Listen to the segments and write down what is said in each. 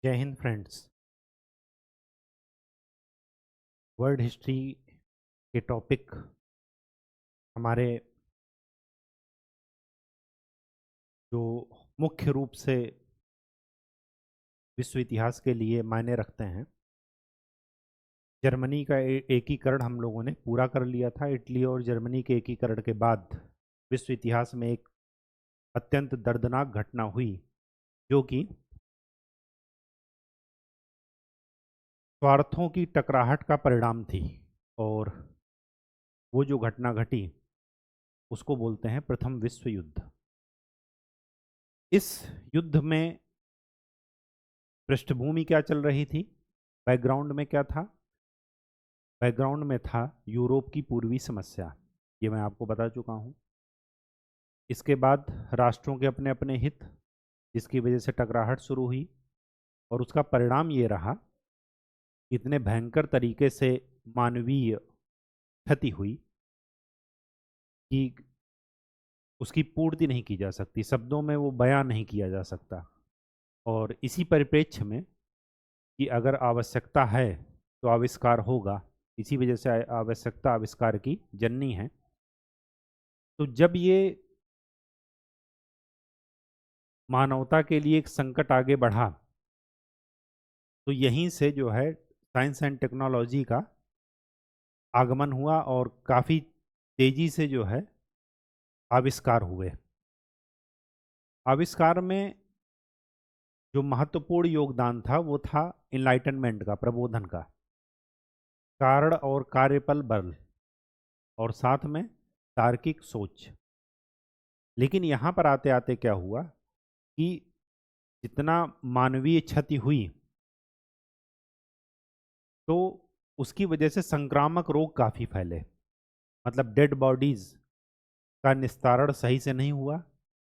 जय Hind friends. World history के topic हमारे जो मुख्य रूप से विश्व इतिहास के लिए मायने रखते हैं। जर्मनी का एकीकरण हम लोगों ने पूरा कर लिया था। इटली और जर्मनी के एकीकरण के बाद विश्व इतिहास में एक अत्यंत दर्दनाक घटना हुई, जो कि स्वार्थों की टकराहट का परिणाम थी। और वो जो घटना घटी उसको बोलते हैं प्रथम विश्व युद्ध। इस युद्ध में पृष्ठभूमि क्या चल रही थी, बैकग्राउंड में क्या था? बैकग्राउंड में था यूरोप की पूर्वी समस्या। ये मैं आपको बता चुका हूँ। इसके बाद राष्ट्रों के अपने अपने हित, जिसकी वजह से टकराहट शुरू हुई, और उसका परिणाम ये रहा, इतने भयंकर तरीके से मानवीय क्षति हुई कि उसकी पूर्ति नहीं की जा सकती, शब्दों में वो बयां नहीं किया जा सकता। और इसी परिप्रेक्ष्य में कि अगर आवश्यकता है तो आविष्कार होगा, इसी वजह से आवश्यकता आविष्कार की जननी है। तो जब ये मानवता के लिए एक संकट आगे बढ़ा, तो यहीं से जो है साइंस एंड टेक्नोलॉजी का आगमन हुआ और काफ़ी तेजी से जो है आविष्कार हुए। आविष्कार में जो महत्वपूर्ण योगदान था वो था इनलाइटनमेंट का, प्रबोधन का, कारण और कार्यपल बल, और साथ में तार्किक सोच। लेकिन यहाँ पर आते आते क्या हुआ कि जितना मानवीय क्षति हुई, तो उसकी वजह से संक्रामक रोग काफ़ी फैले। मतलब डेड बॉडीज का निस्तारण सही से नहीं हुआ,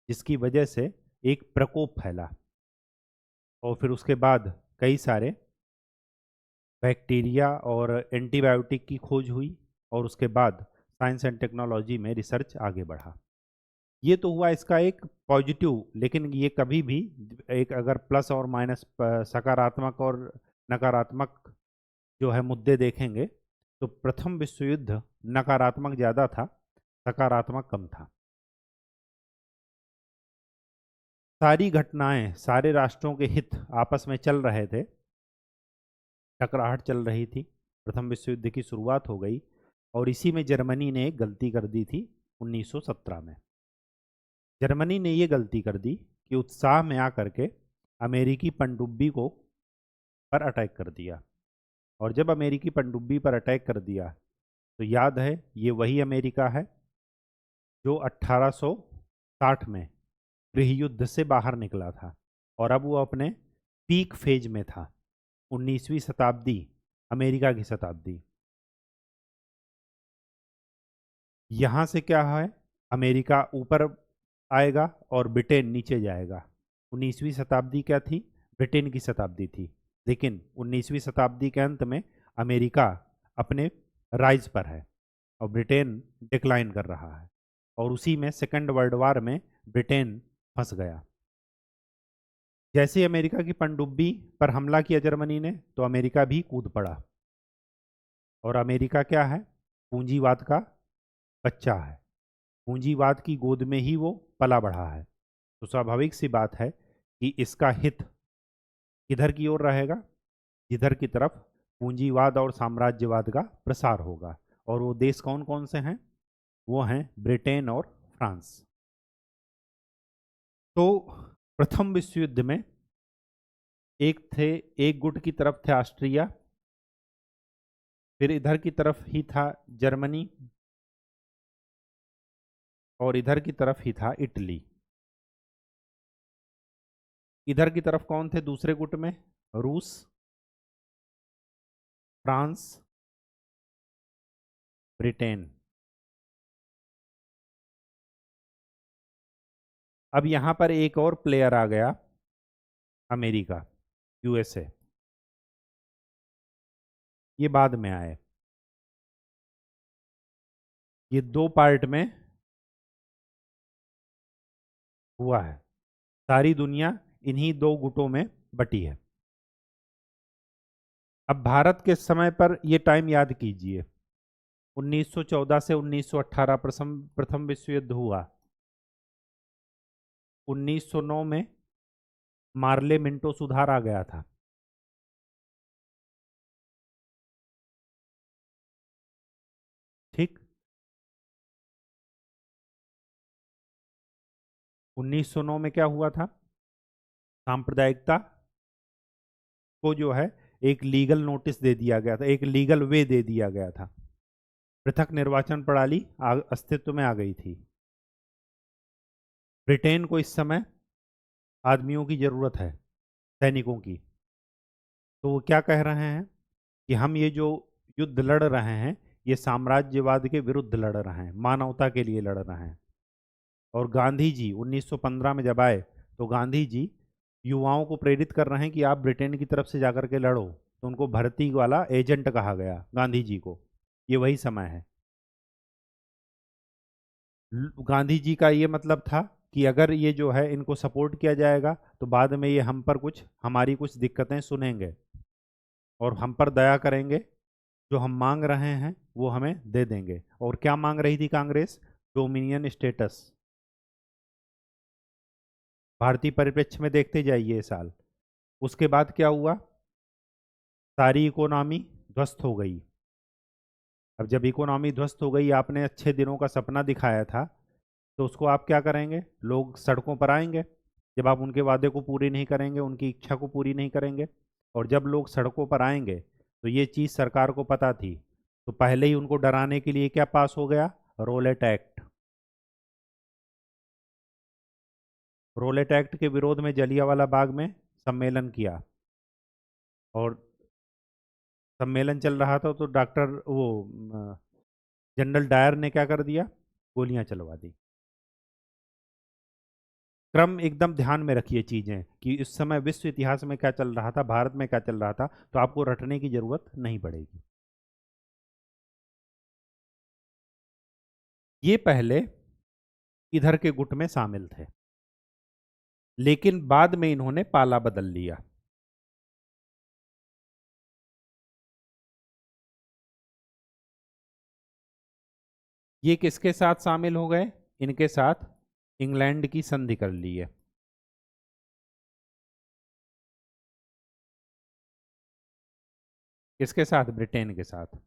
जिसकी वजह से एक प्रकोप फैला। और फिर उसके बाद कई सारे बैक्टीरिया और एंटीबायोटिक की खोज हुई, और उसके बाद साइंस एंड टेक्नोलॉजी में रिसर्च आगे बढ़ा। ये तो हुआ इसका एक पॉजिटिव। लेकिन ये कभी भी एक अगर प्लस और माइनस, सकारात्मक और नकारात्मक जो है मुद्दे देखेंगे, तो प्रथम विश्व युद्ध नकारात्मक ज़्यादा था, सकारात्मक कम था। सारी घटनाएं, सारे राष्ट्रों के हित आपस में चल रहे थे, टकराहट चल रही थी, प्रथम विश्व युद्ध की शुरुआत हो गई। और इसी में जर्मनी ने एक गलती कर दी थी 1917 में। जर्मनी ने ये गलती कर दी कि उत्साह में आकर के अमेरिकी पनडुब्बी को पर अटैक कर दिया। और जब अमेरिकी पनडुब्बी पर अटैक कर दिया, तो याद है ये वही अमेरिका है जो 1860 में गृहयुद्ध से बाहर निकला था, और अब वो अपने पीक फेज में था। 19वीं शताब्दी अमेरिका की शताब्दी। यहाँ से क्या है, अमेरिका ऊपर आएगा और ब्रिटेन नीचे जाएगा। 19वीं शताब्दी क्या थी? ब्रिटेन की शताब्दी थी। लेकिन 19वीं शताब्दी के अंत में अमेरिका अपने राइज पर है और ब्रिटेन डिक्लाइन कर रहा है। और उसी में सेकेंड वर्ल्ड वार में ब्रिटेन फंस गया। जैसे ही अमेरिका की पनडुब्बी पर हमला किया जर्मनी ने, तो अमेरिका भी कूद पड़ा। और अमेरिका क्या है? पूंजीवाद का बच्चा है। पूंजीवाद की गोद में ही वो पला बढ़ा है। तो स्वाभाविक सी बात है कि इसका हित किधर की ओर रहेगा? जिधर की तरफ पूंजीवाद और साम्राज्यवाद का प्रसार होगा। और वो देश कौन कौन से हैं? वो हैं ब्रिटेन और फ्रांस। तो प्रथम विश्व युद्ध में एक गुट की तरफ थे ऑस्ट्रिया, फिर इधर की तरफ ही था जर्मनी, और इधर की तरफ ही था इटली। इधर की तरफ कौन थे दूसरे गुट में? रूस, फ्रांस, ब्रिटेन। अब यहां पर एक और प्लेयर आ गया, अमेरिका, यूएसए। ये बाद में आए। ये दो पार्ट में हुआ है। सारी दुनिया इन्हीं दो गुटों में बटी है। अब भारत के समय पर ये टाइम याद कीजिए, 1914 से 1918 प्रथम विश्व युद्ध हुआ। 1909 में मार्ले मिंटो सुधार आ गया था। ठीक। 1909 में क्या हुआ था? सांप्रदायिकता को जो है एक लीगल नोटिस दे दिया गया था, एक लीगल वे दे दिया गया था। पृथक निर्वाचन प्रणाली अस्तित्व में आ गई थी। ब्रिटेन को इस समय आदमियों की जरूरत है, सैनिकों की। तो वो क्या कह रहे हैं कि हम ये जो युद्ध लड़ रहे हैं, ये साम्राज्यवाद के विरुद्ध लड़ रहे हैं, मानवता के लिए लड़ रहे हैं। और गांधी जी 1915 में जब आए, तो गांधी जी युवाओं को प्रेरित कर रहे हैं कि आप ब्रिटेन की तरफ से जाकर के लड़ो। तो उनको भर्ती वाला एजेंट कहा गया गांधी जी को। ये वही समय है। गांधी जी का ये मतलब था कि अगर ये जो है इनको सपोर्ट किया जाएगा, तो बाद में ये हम पर हमारी कुछ दिक्कतें सुनेंगे और हम पर दया करेंगे। जो हम मांग रहे हैं वो हमें दे देंगे। और क्या मांग रही थी कांग्रेस? Dominion status. भारतीय परिप्रेक्ष्य में देखते जाइए ये साल। उसके बाद क्या हुआ? सारी इकोनॉमी ध्वस्त हो गई। अब जब इकोनॉमी ध्वस्त हो गई, आपने अच्छे दिनों का सपना दिखाया था, तो उसको आप क्या करेंगे? लोग सड़कों पर आएंगे। जब आप उनके वादे को पूरी नहीं करेंगे, उनकी इच्छा को पूरी नहीं करेंगे, और जब लोग सड़कों पर आएंगे, तो ये चीज़ सरकार को पता थी, तो पहले ही उनको डराने के लिए क्या पास हो गया? Roulette act. रोलेट एक्ट के विरोध में जलियांवाला बाग में सम्मेलन किया। और सम्मेलन चल रहा था तो डॉक्टर वो जनरल डायर ने क्या कर दिया? गोलियां चलवा दी। क्रम एकदम ध्यान में रखिए चीजें, कि इस समय विश्व इतिहास में क्या चल रहा था, भारत में क्या चल रहा था, तो आपको रटने की जरूरत नहीं पड़ेगी। ये पहले इधर के गुट में शामिल थे, लेकिन बाद में इन्होंने पाला बदल लिया। ये किसके साथ शामिल हो गए? इनके साथ इंग्लैंड की संधि कर ली है। किसके साथ? ब्रिटेन के साथ।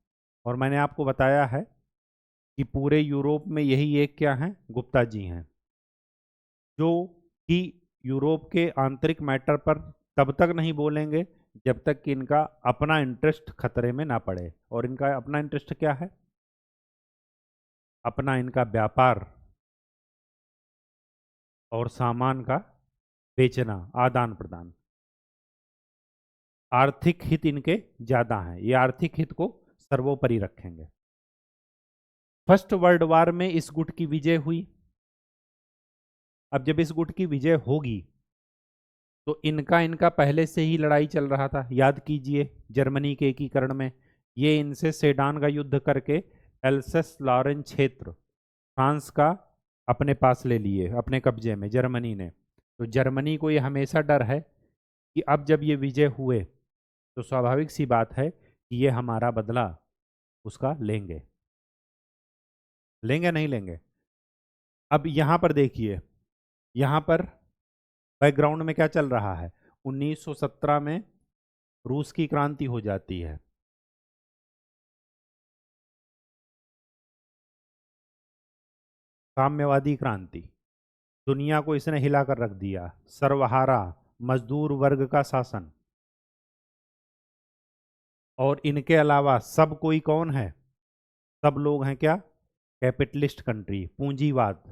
और मैंने आपको बताया है कि पूरे यूरोप में यही एक क्या है? गुप्ता जी हैं, जो कि यूरोप के आंतरिक मैटर पर तब तक नहीं बोलेंगे जब तक कि इनका अपना इंटरेस्ट खतरे में ना पड़े। और इनका अपना इंटरेस्ट क्या है? अपना इनका व्यापार और सामान का बेचना, आदान प्रदान। आर्थिक हित इनके ज्यादा हैं, ये आर्थिक हित को सर्वोपरि रखेंगे। फर्स्ट वर्ल्ड वार में इस गुट की विजय हुई। अब जब इस गुट की विजय होगी, तो इनका इनका पहले से ही लड़ाई चल रहा था। याद कीजिए, जर्मनी के एकीकरण में ये इनसे सेडान का युद्ध करके एल्सेस लॉरेन क्षेत्र फ्रांस का अपने पास ले लिए, अपने कब्जे में, जर्मनी ने। तो जर्मनी को ये हमेशा डर है कि अब जब ये विजय हुए, तो स्वाभाविक सी बात है कि ये हमारा बदला उसका लेंगे। लेंगे नहीं लेंगे? अब यहां पर देखिए, यहां पर बैकग्राउंड में क्या चल रहा है? 1917 में रूस की क्रांति हो जाती है। साम्यवादी क्रांति। दुनिया को इसने हिलाकर रख दिया। सर्वहारा मजदूर वर्ग का शासन। और इनके अलावा सब कोई कौन है? सब लोग हैं क्या? कैपिटलिस्ट कंट्री, पूंजीवाद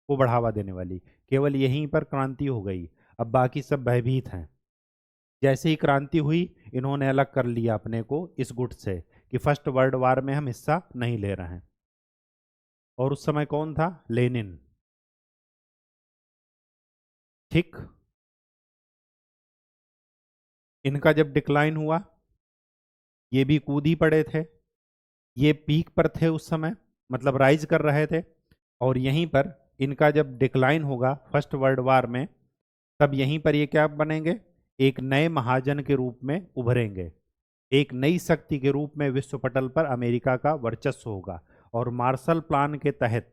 को बढ़ावा देने वाली। केवल यहीं पर क्रांति हो गई, अब बाकी सब भयभीत हैं। जैसे ही क्रांति हुई, इन्होंने अलग कर लिया अपने को इस गुट से, कि फर्स्ट वर्ल्ड वार में हम हिस्सा नहीं ले रहे हैं। और उस समय कौन था? लेनिन। ठीक। इनका जब डिक्लाइन हुआ, ये भी कूद ही पड़े थे। ये पीक पर थे उस समय, मतलब राइज कर रहे थे। और यहीं पर इनका जब डिक्लाइन होगा फर्स्ट वर्ल्ड वार में, तब यहीं पर ये क्या बनेंगे? एक नए महाजन के रूप में उभरेंगे। एक नई शक्ति के रूप में विश्व पटल पर अमेरिका का वर्चस्व होगा और मार्शल प्लान के तहत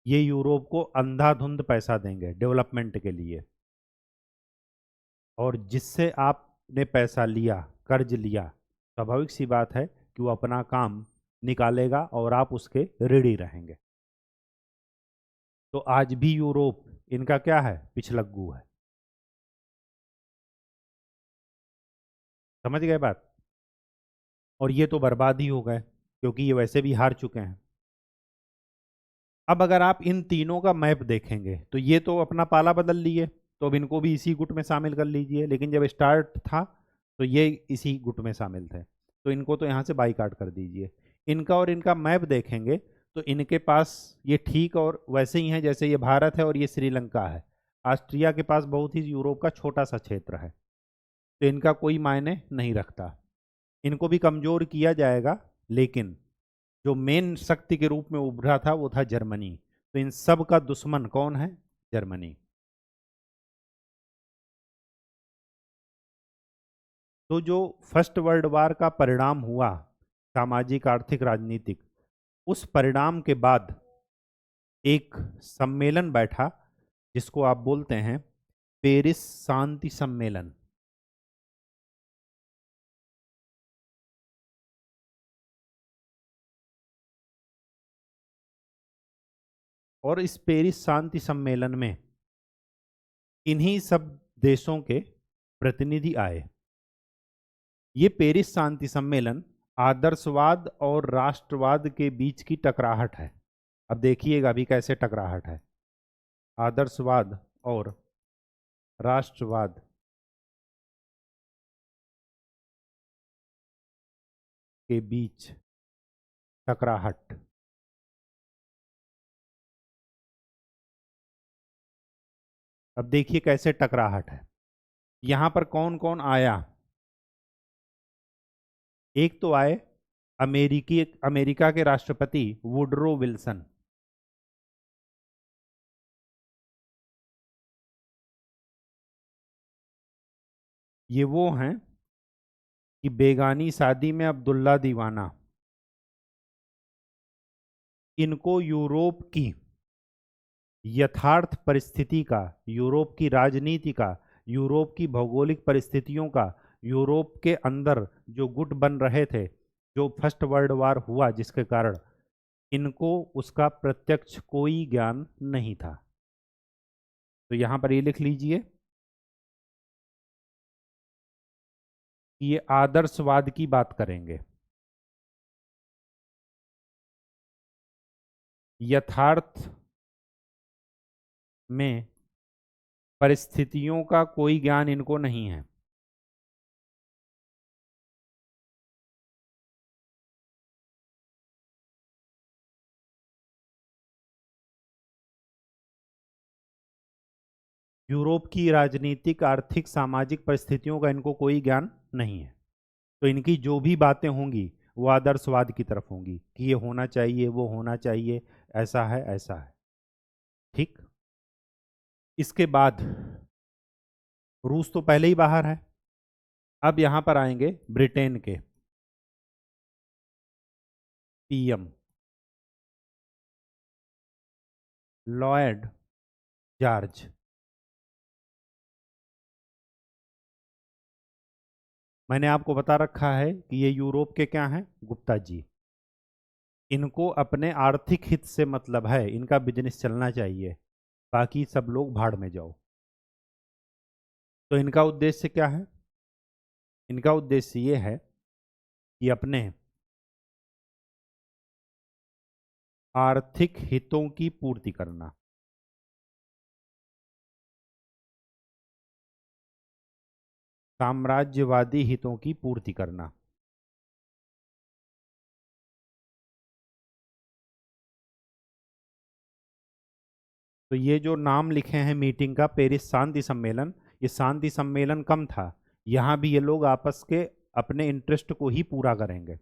ये यूरोप को अंधाधुंध पैसा देंगे डेवलपमेंट के लिए। और जिससे आपने पैसा लिया, कर्ज लिया, स्वाभाविक सी बात है कि वो अपना काम निकालेगा और आप उसके ऋणी रहेंगे। तो आज भी यूरोप इनका क्या है, पिछलग्गू है। समझ गए बात। और ये तो बर्बाद ही हो गए क्योंकि ये वैसे भी हार चुके हैं। अब अगर आप इन तीनों का मैप देखेंगे तो ये तो अपना पाला बदल लिए, तो अब इनको भी इसी गुट में शामिल कर लीजिए। लेकिन जब स्टार्ट था तो ये इसी गुट में शामिल थे, तो इनको तो यहाँ से बाईकाट कर दीजिए। इनका और इनका मैप देखेंगे तो इनके पास ये ठीक और वैसे ही है जैसे ये भारत है और ये श्रीलंका है। ऑस्ट्रिया के पास बहुत ही यूरोप का छोटा सा क्षेत्र है, तो इनका कोई मायने नहीं रखता। इनको भी कमजोर किया जाएगा, लेकिन जो मेन शक्ति के रूप में उभरा था वो था जर्मनी। तो इन सब का दुश्मन कौन है, जर्मनी। तो जो फर्स्ट वर्ल्ड वार का परिणाम हुआ, सामाजिक आर्थिक राजनीतिक, उस परिणाम के बाद एक सम्मेलन बैठा जिसको आप बोलते हैं पेरिस शांति सम्मेलन। और इस पेरिस शांति सम्मेलन में इन्हीं सब देशों के प्रतिनिधि आए। ये पेरिस शांति सम्मेलन आदर्शवाद और राष्ट्रवाद के बीच की टकराहट है। अब देखिएगा अभी कैसे टकराहट है। आदर्शवाद और राष्ट्रवाद के बीच टकराहट। अब देखिए कैसे टकराहट है। यहां पर कौन कौन आया। एक तो आए अमेरिका के राष्ट्रपति वुडरो विल्सन। ये वो हैं कि बेगानी शादी में अब्दुल्ला दीवाना। इनको यूरोप की यथार्थ परिस्थिति का, यूरोप की राजनीति का, यूरोप की भौगोलिक परिस्थितियों का, यूरोप के अंदर जो गुट बन रहे थे, जो फर्स्ट वर्ल्ड वार हुआ जिसके कारण, इनको उसका प्रत्यक्ष कोई ज्ञान नहीं था। तो यहां पर ये लिख लीजिए कि ये आदर्शवाद की बात करेंगे। यथार्थ में परिस्थितियों का कोई ज्ञान इनको नहीं है। यूरोप की राजनीतिक, आर्थिक, सामाजिक परिस्थितियों का इनको कोई ज्ञान नहीं है। तो इनकी जो भी बातें होंगी वो आदर्शवाद की तरफ होंगी कि ये होना चाहिए, वो होना चाहिए, ऐसा है, ऐसा है। ठीक। इसके बाद रूस तो पहले ही बाहर है। अब यहां पर आएंगे ब्रिटेन के पीएम लॉयड जॉर्ज। मैंने आपको बता रखा है कि ये यूरोप के क्या हैं, गुप्ता जी। इनको अपने आर्थिक हित से मतलब है, इनका बिजनेस चलना चाहिए, बाकी सब लोग भाड़ में जाओ। तो इनका उद्देश्य क्या है, इनका उद्देश्य ये है कि अपने आर्थिक हितों की पूर्ति करना। साम्राज्यवादी हितों की पूर्ति करना। तो ये जो नाम लिखे हैं मीटिंग का, पेरिस शांति सम्मेलन, ये शांति सम्मेलन कम था। यहां भी ये लोग आपस के अपने इंटरेस्ट को ही पूरा करेंगे।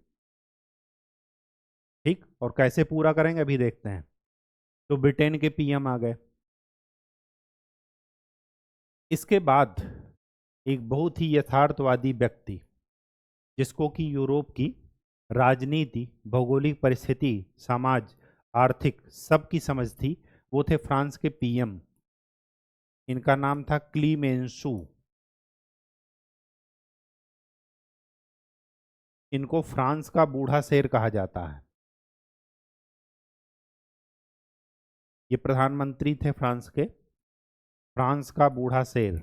ठीक। और कैसे पूरा करेंगे अभी देखते हैं। तो ब्रिटेन के पीएम आ गए। इसके बाद एक बहुत ही यथार्थवादी व्यक्ति जिसको कि यूरोप की राजनीति, भौगोलिक परिस्थिति, समाज, आर्थिक सबकी समझ थी, वो थे फ्रांस के पीएम। इनका नाम था क्लीमेंसू। इनको फ्रांस का बूढ़ा शेर कहा जाता है। ये प्रधानमंत्री थे फ्रांस के, फ्रांस का बूढ़ा शेर।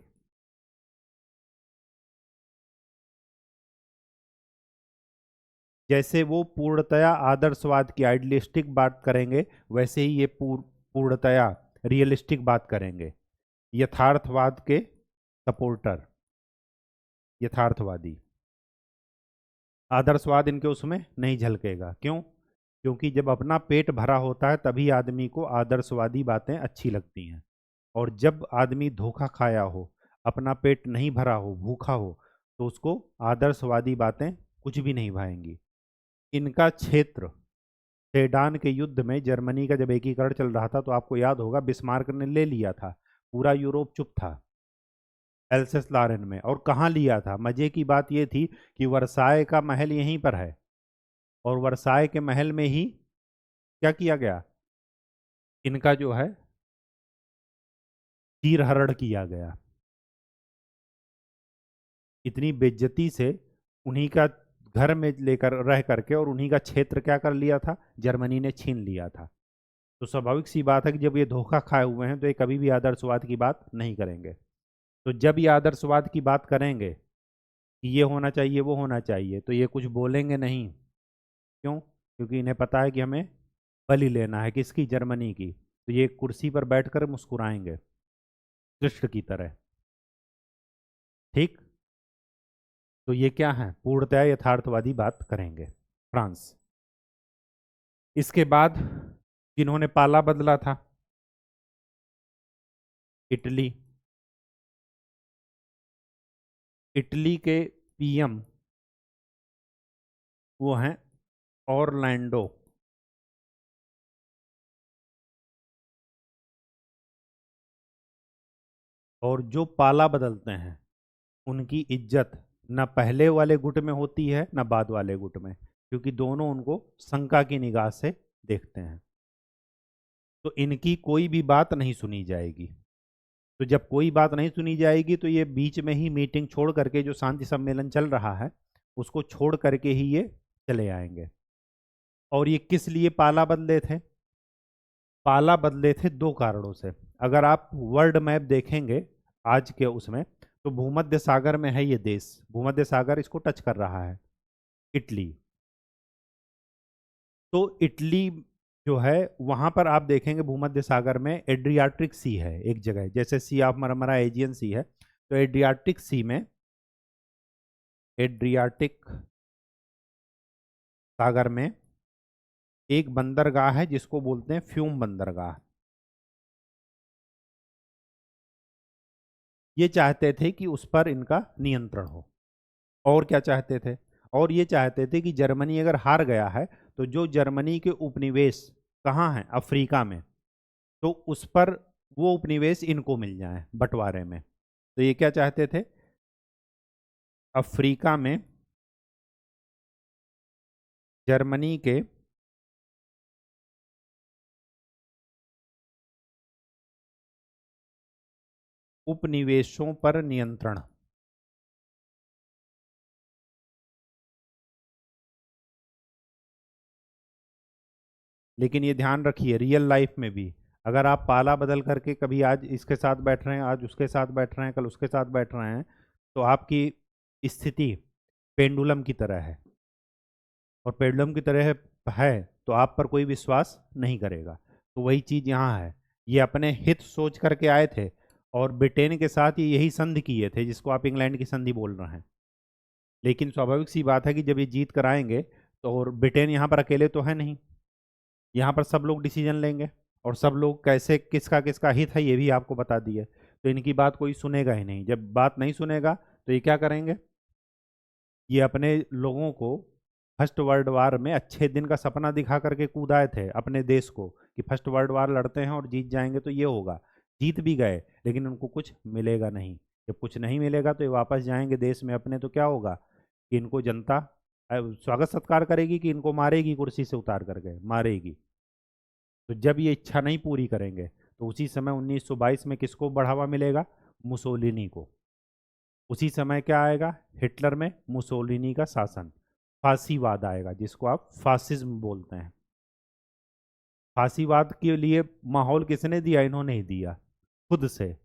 जैसे वो पूर्णतया आदर्शवाद की आइडियलिस्टिक बात करेंगे, वैसे ही ये पूर्णतया रियलिस्टिक बात करेंगे। यथार्थवाद के सपोर्टर, यथार्थवादी। आदर्शवाद इनके उसमें नहीं झलकेगा। क्यों? क्योंकि जब अपना पेट भरा होता है तभी आदमी को आदर्शवादी बातें अच्छी लगती हैं, और जब आदमी धोखा खाया हो, अपना पेट नहीं भरा हो, भूखा हो, तो उसको आदर्शवादी बातें कुछ भी नहीं भाएंगी। इनका क्षेत्र, सेडान के युद्ध में जर्मनी का जब एकीकरण चल रहा था, तो आपको याद होगा बिस्मार्क ने ले लिया था। पूरा यूरोप चुप था एल्सेस लॉरेन में। और कहाँ लिया था? मजे की बात यह थी कि वर्साय का महल यहीं पर है, और वर्साय के महल में ही क्या किया गया? इनका जो है चीरहरण किया गया। इतनी बेइज्जती से उन्हीं का घर में लेकर रह करके और उन्हीं का क्षेत्र क्या कर लिया था? जर्मनी ने छीन लिया था। तो स्वाभाविक सी बात है कि जब ये धोखा खाए हुए हैं तो ये कभी भी आदर्शवाद की बात नहीं करेंगे। तो जब ये आदर्शवाद की बात करेंगे कि ये होना चाहिए, वो होना चाहिए, तो ये कुछ बोलेंगे नहीं। क्यों? क्योंकि इन्हें पता है कि हमें बलि लेना है। किसकी? जर्मनी की। तो ये कुर्सी पर बैठकर मुस्कुराएंगे कृष्ण की तरह। ठीक। तो ये क्या है? पूर्णतया यथार्थवादी बात करेंगे फ्रांस। इसके बाद जिन्होंने पाला बदला था, इटली। इटली के पीएम वो हैं ऑरलैंडो। और जो पाला बदलते हैं उनकी इज्जत न पहले वाले गुट में होती है न बाद वाले गुट में, क्योंकि दोनों उनको शंका की निगाह से देखते हैं। तो इनकी कोई भी बात नहीं सुनी जाएगी। तो जब कोई बात नहीं सुनी जाएगी तो ये बीच में ही मीटिंग छोड़ करके, जो शांति सम्मेलन चल रहा है उसको छोड़ करके ही ये चले आएंगे। और ये किस लिए पाला बदले थे? पाला बदले थे दो कारणों से। अगर आप वर्ल्ड मैप देखेंगे आज के उसमें, तो भूमध्य सागर में है ये देश, भूमध्य सागर इसको टच कर रहा है, इटली। तो इटली जो है, वहां पर आप देखेंगे भूमध्य सागर में एड्रियाटिक सी है एक जगह, जैसे सी ऑफ मरमरा एजियन सी है, तो एड्रियाटिक सी में, एड्रियाटिक सागर में एक बंदरगाह है जिसको बोलते हैं फ्यूम बंदरगाह। ये चाहते थे कि उस पर इनका नियंत्रण हो। और क्या चाहते थे? और ये चाहते थे कि जर्मनी अगर हार गया है तो जो जर्मनी के उपनिवेश कहाँ हैं? अफ्रीका में, तो उस पर वो उपनिवेश इनको मिल जाए बंटवारे में। तो ये क्या चाहते थे? अफ्रीका में जर्मनी के उपनिवेशों पर नियंत्रण। लेकिन ये ध्यान रखिए, रियल लाइफ में भी अगर आप पाला बदल करके कभी आज इसके साथ बैठ रहे हैं, आज उसके साथ बैठ रहे हैं, कल उसके साथ बैठ रहे हैं, तो आपकी स्थिति पेंडुलम की तरह है। और पेंडुलम की तरह है तो आप पर कोई विश्वास नहीं करेगा। तो वही चीज़ यहाँ है। ये अपने हित सोच करके आए थे, और ब्रिटेन के साथ ये यही संधि किए थे जिसको आप इंग्लैंड की संधि बोल रहे हैं। लेकिन स्वाभाविक सी बात है कि जब ये जीत कर आएंगे, तो और ब्रिटेन यहाँ पर अकेले तो है नहीं, यहाँ पर सब लोग डिसीजन लेंगे, और सब लोग कैसे, किसका किसका हित है ये भी आपको बता दिए। तो इनकी बात कोई सुनेगा ही नहीं। जब बात नहीं सुनेगा तो ये क्या करेंगे? ये अपने लोगों को फर्स्ट वर्ल्ड वार में अच्छे दिन का सपना दिखा करके कूदाए थे अपने देश को, कि फर्स्ट वर्ल्ड वार लड़ते हैं और जीत जाएंगे तो ये होगा। जीत भी गए, लेकिन उनको कुछ मिलेगा नहीं। जब कुछ नहीं मिलेगा तो ये वापस जाएंगे देश में अपने, तो क्या होगा? कि इनको जनता स्वागत सत्कार करेगी कि इनको मारेगी, कुर्सी से उतार करके मारेगी। तो जब ये इच्छा नहीं पूरी करेंगे तो उसी समय 1922 में किसको बढ़ावा मिलेगा? मुसोलिनी को। उसी समय क्या आएगा? हिटलर में मुसोलिनी का शासन, फांसीवाद आएगा, जिसको आप फासिज्म बोलते हैं। फांसीवाद के लिए माहौल किसने दिया? इन्होंने ही दिया, खुद से।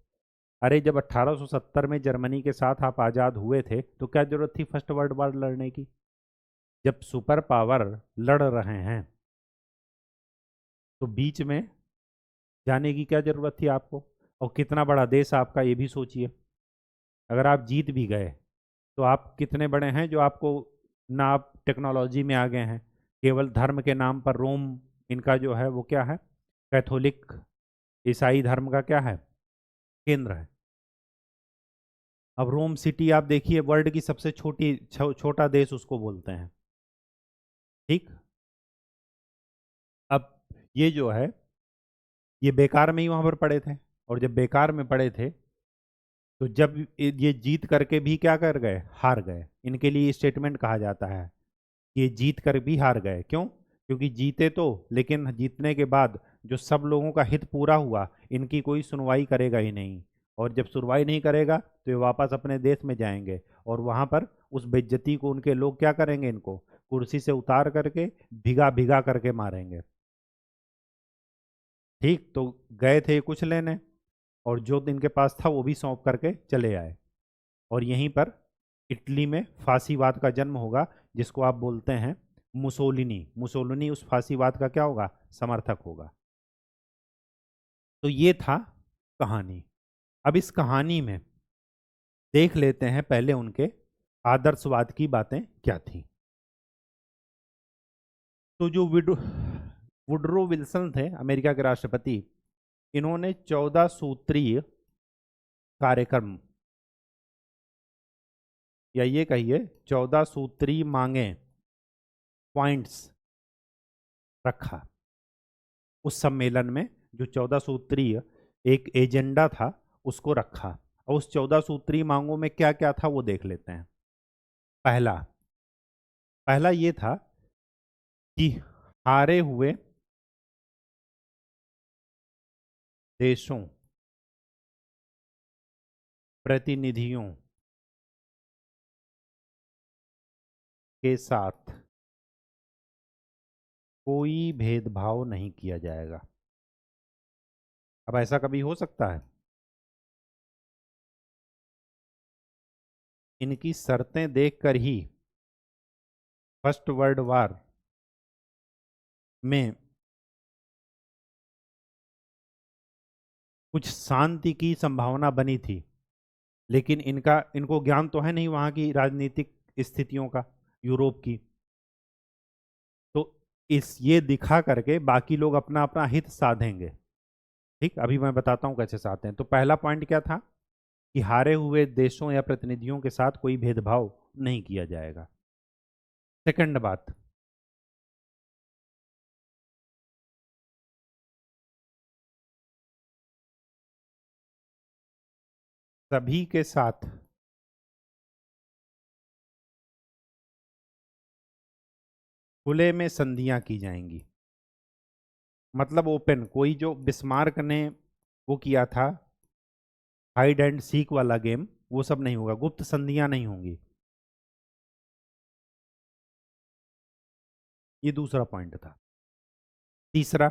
अरे जब 1870 में जर्मनी के साथ आप आज़ाद हुए थे तो क्या जरूरत थी फर्स्ट वर्ल्ड वॉर लड़ने की? जब सुपर पावर लड़ रहे हैं तो बीच में जाने की क्या जरूरत थी आपको? और कितना बड़ा देश आपका, ये भी सोचिए। अगर आप जीत भी गए तो आप कितने बड़े हैं जो आपको, ना आप टेक्नोलॉजी में आ गए हैं, केवल धर्म के नाम पर रोम इनका जो है वो क्या है? कैथोलिक ईसाई धर्म का क्या है? केंद्र है। अब रोम सिटी आप देखिए, वर्ल्ड की सबसे छोटा देश उसको बोलते हैं। ठीक। अब ये जो है ये बेकार में ही वहां पर पड़े थे, और जब बेकार में पड़े थे तो जब ये जीत करके भी क्या कर गए? हार गए। इनके लिए स्टेटमेंट कहा जाता है कि ये जीत कर भी हार गए। क्यों? क्योंकि जीते तो, लेकिन जीतने के बाद जो सब लोगों का हित पूरा हुआ, इनकी कोई सुनवाई करेगा ही नहीं। और जब सुनवाई नहीं करेगा तो ये वापस अपने देश में जाएंगे, और वहां पर उस बेइज्जती को उनके लोग क्या करेंगे? इनको कुर्सी से उतार करके भिगा भिगा करके मारेंगे। ठीक। तो गए थे कुछ लेने, और जो इनके पास था वो भी सौंप करके चले आए। और यहीं पर इटली में फांसीवाद का जन्म होगा, जिसको आप बोलते हैं मुसोलिनी। मुसोलिनी उस फांसीवाद का क्या होगा? समर्थक होगा। तो ये था कहानी। अब इस कहानी में देख लेते हैं पहले उनके आदर्शवाद की बातें क्या थी। तो जो वुडरो विल्सन थे अमेरिका के राष्ट्रपति, इन्होंने 14 सूत्रीय कार्यक्रम, या ये कहिए 14 सूत्रीय मांगे, पॉइंट्स रखा उस सम्मेलन में। जो 14 सूत्रीय एक एजेंडा था उसको रखा, और उस 14 सूत्रीय मांगों में क्या क्या था वो देख लेते हैं। पहला पहला ये था कि हारे हुए देशों प्रतिनिधियों के साथ कोई भेदभाव नहीं किया जाएगा। अब ऐसा कभी हो सकता है? इनकी शर्तें देखकर ही फर्स्ट वर्ल्ड वॉर में कुछ शांति की संभावना बनी थी, लेकिन इनको ज्ञान तो है नहीं वहाँ की राजनीतिक स्थितियों का, यूरोप की। तो इस ये दिखा करके बाकी लोग अपना अपना हित साधेंगे। ठीक, अभी मैं बताता हूँ कैसे साधते हैं। तो पहला पॉइंट क्या था? कि हारे हुए देशों या प्रतिनिधियों के साथ कोई भेदभाव नहीं किया जाएगा। सेकंड बात, सभी के साथ खुले में संधियां की जाएंगी। मतलब ओपन, कोई जो बिस्मार्क ने वो किया था हाइड एंड सीक वाला गेम, वो सब नहीं होगा, गुप्त संधियां नहीं होंगी। ये दूसरा पॉइंट था। तीसरा,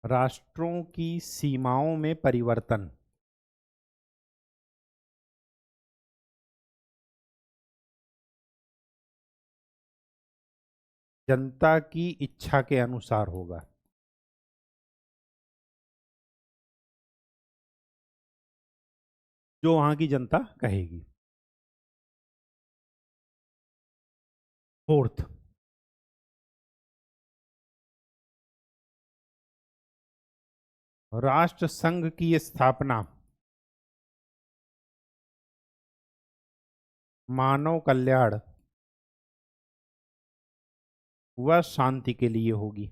राष्ट्रों की सीमाओं में परिवर्तन। जनता की इच्छा के अनुसार होगा। जो वहां की जनता कहेगी। फोर्थ, राष्ट्र संघ की स्थापना मानव कल्याण व शांति के लिए होगी।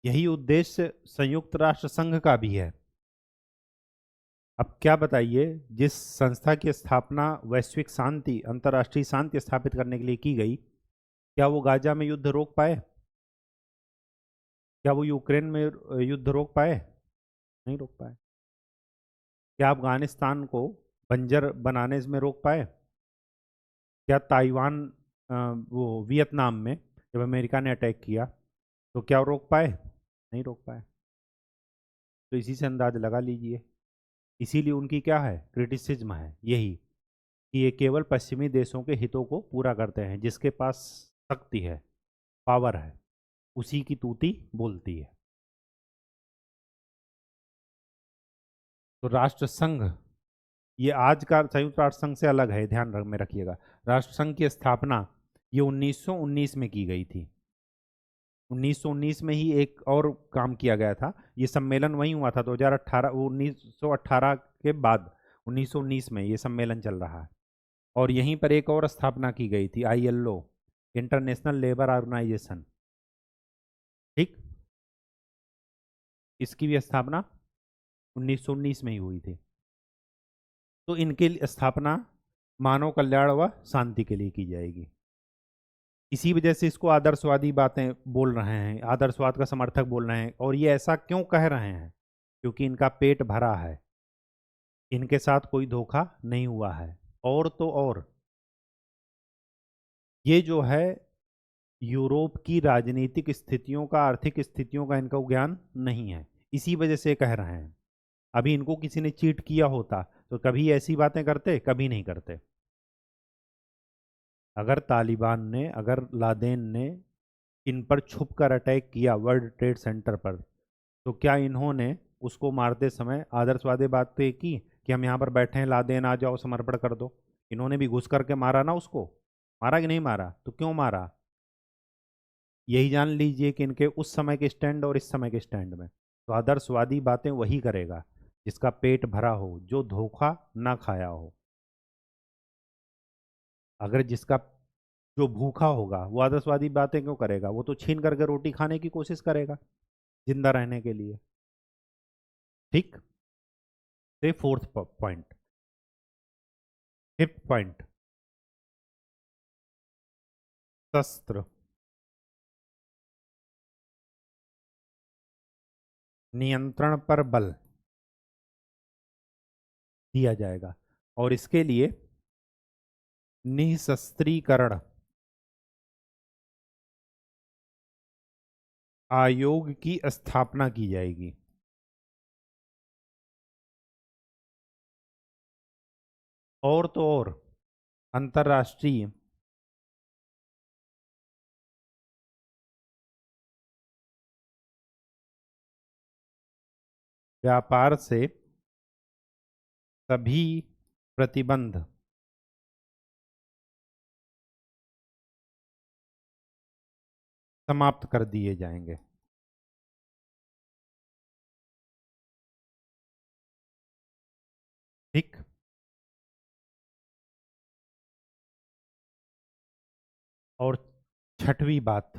यही उद्देश्य संयुक्त राष्ट्र संघ का भी है। अब क्या बताइए, जिस संस्था की स्थापना वैश्विक शांति, अंतर्राष्ट्रीय शांति स्थापित करने के लिए की गई, क्या वो गाजा में युद्ध रोक पाए? क्या वो यूक्रेन में युद्ध रोक पाए? नहीं रोक पाए। क्या अफगानिस्तान को बंजर बनाने में रोक पाए? क्या ताइवान वो वियतनाम में जब अमेरिका ने अटैक किया तो क्या वो रोक पाए? नहीं रोक पाए। तो इसी से अंदाज लगा लीजिए। इसीलिए उनकी क्या है, क्रिटिसिज्म है यही, कि ये केवल पश्चिमी देशों के हितों को पूरा करते हैं। जिसके पास शक्ति है, पावर है, उसी की तूती बोलती है। तो राष्ट्र संघ, ये आज का संयुक्त राष्ट्र संघ से अलग है, ध्यान में रखिएगा। राष्ट्र संघ की स्थापना ये 1919 में की गई थी। 1919 में ही एक और काम किया गया था। ये सम्मेलन वहीं हुआ था 2018, 1918 के बाद 1919 में ये सम्मेलन चल रहा है। और यहीं पर एक और स्थापना की गई थी, ILO, इंटरनेशनल लेबर ऑर्गेनाइजेशन। ठीक, इसकी भी स्थापना 1919 में ही हुई थी। तो इनकी स्थापना मानव कल्याण व शांति के लिए की जाएगी। इसी वजह से इसको आदर्शवादी बातें बोल रहे हैं, आदर्शवाद का समर्थक बोल रहे हैं। और ये ऐसा क्यों कह रहे हैं? क्योंकि इनका पेट भरा है, इनके साथ कोई धोखा नहीं हुआ है। और तो और ये जो है, यूरोप की राजनीतिक स्थितियों का, आर्थिक स्थितियों का इनको ज्ञान नहीं है, इसी वजह से कह रहे हैं। अभी इनको किसी ने चीट किया होता तो कभी ऐसी बातें करते? कभी नहीं करते। अगर तालिबान ने, अगर लादेन ने इन पर छुप कर अटैक किया वर्ल्ड ट्रेड सेंटर पर, तो क्या इन्होंने उसको मारते समय आदर्शवादी बातें की कि हम यहाँ पर बैठे हैं, लादेन आ जाओ समर्पण कर दो? इन्होंने भी घुस करके मारा ना उसको। मारा कि नहीं मारा? तो क्यों मारा? यही जान लीजिए कि इनके उस समय के स्टैंड और इस समय के स्टैंड में। तो आदर्शवादी बातें वही करेगा जिसका पेट भरा हो, जो धोखा ना खाया हो। अगर जिसका, जो भूखा होगा, वो आदर्शवादी बातें क्यों करेगा? वो तो छीन करके रोटी खाने की कोशिश करेगा जिंदा रहने के लिए। ठीक, ये फोर्थ पॉइंट। फिफ्थ पॉइंट, शस्त्र, नियंत्रण पर बल दिया जाएगा। और इसके लिए निशस्त्रीकरण आयोग की स्थापना की जाएगी। और तो और अंतर्राष्ट्रीय व्यापार से सभी प्रतिबंध समाप्त कर दिए जाएंगे। ठीक, और छठवीं बात,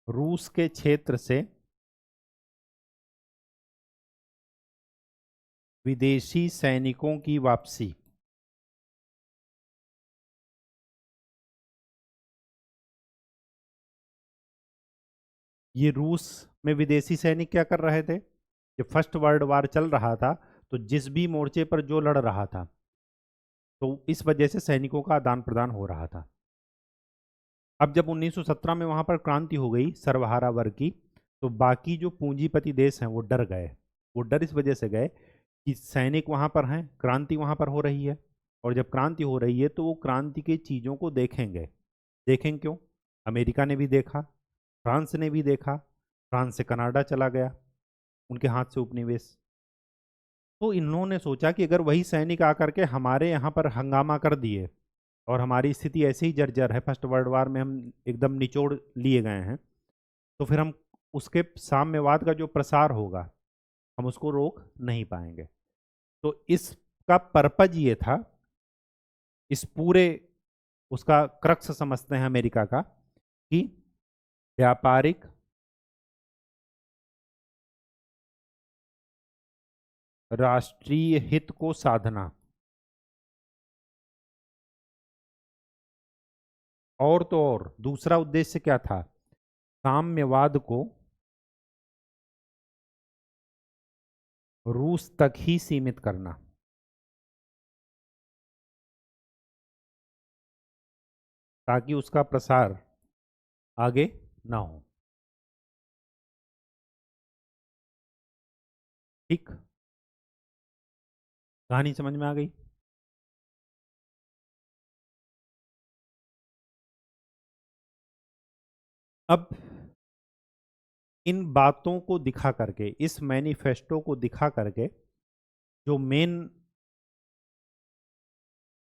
रूस के क्षेत्र से विदेशी सैनिकों की वापसी। ये रूस में विदेशी सैनिक क्या कर रहे थे? जब फर्स्ट वर्ल्ड वार चल रहा था तो जिस भी मोर्चे पर जो लड़ रहा था, तो इस वजह से सैनिकों का आदान प्रदान हो रहा था। अब जब 1917 में वहां पर क्रांति हो गई सर्वहारा वर्ग की, तो बाकी जो पूंजीपति देश हैं वो डर गए। वो डर इस वजह से गए कि सैनिक वहां पर हैं, क्रांति वहां पर हो रही है, और जब क्रांति हो रही है तो वो क्रांति की चीज़ों को देखेंगे। देखेंगे क्यों? अमेरिका ने भी देखा, फ्रांस ने भी देखा, फ्रांस से कनाडा चला गया उनके हाथ से उपनिवेश। तो इन्होंने सोचा कि अगर वही सैनिक आकर के हमारे यहाँ पर हंगामा कर दिए और हमारी स्थिति ऐसे ही जर्जर है, फर्स्ट वर्ल्ड वार में हम एकदम निचोड़ लिए गए हैं, तो फिर हम उसके साम्यवाद का जो प्रसार होगा हम उसको रोक नहीं पाएंगे। तो इसका पर्पज ये था, इस पूरे उसका क्रक्स समझते हैं अमेरिका का, कि व्यापारिक राष्ट्रीय हित को साधना। और तो और दूसरा उद्देश्य क्या था? साम्यवाद को रूस तक ही सीमित करना। ताकि उसका प्रसार आगे ना हो। ठीक, कहानी समझ में आ गई? अब इन बातों को दिखा करके, इस मैनिफेस्टो को दिखा करके, जो मेन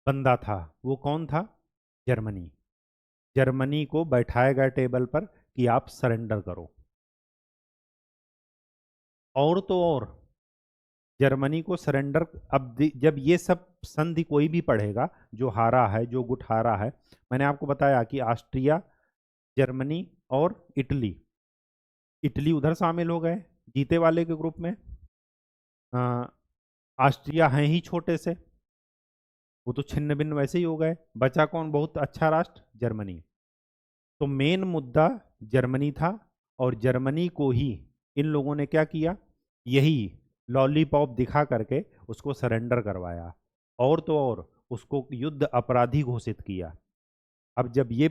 बंदा था वो कौन था? जर्मनी। जर्मनी को बैठाया गया टेबल पर कि आप सरेंडर करो। और तो और जर्मनी को सरेंडर, अब जब ये सब संधि कोई भी पढ़ेगा, जो हारा है, जो गुट हारा है, मैंने आपको बताया कि ऑस्ट्रिया, जर्मनी और इटली, इटली उधर शामिल हो गए जीते वाले के ग्रुप में। ऑस्ट्रिया हैं ही छोटे से, वो तो छिन्न भिन्न वैसे ही हो गए। बचा कौन बहुत अच्छा राष्ट्र? जर्मनी। तो मेन मुद्दा जर्मनी था, और जर्मनी को ही इन लोगों ने क्या किया? यही लॉलीपॉप दिखा करके उसको सरेंडर करवाया, और तो और उसको युद्ध अपराधी घोषित किया। अब जब ये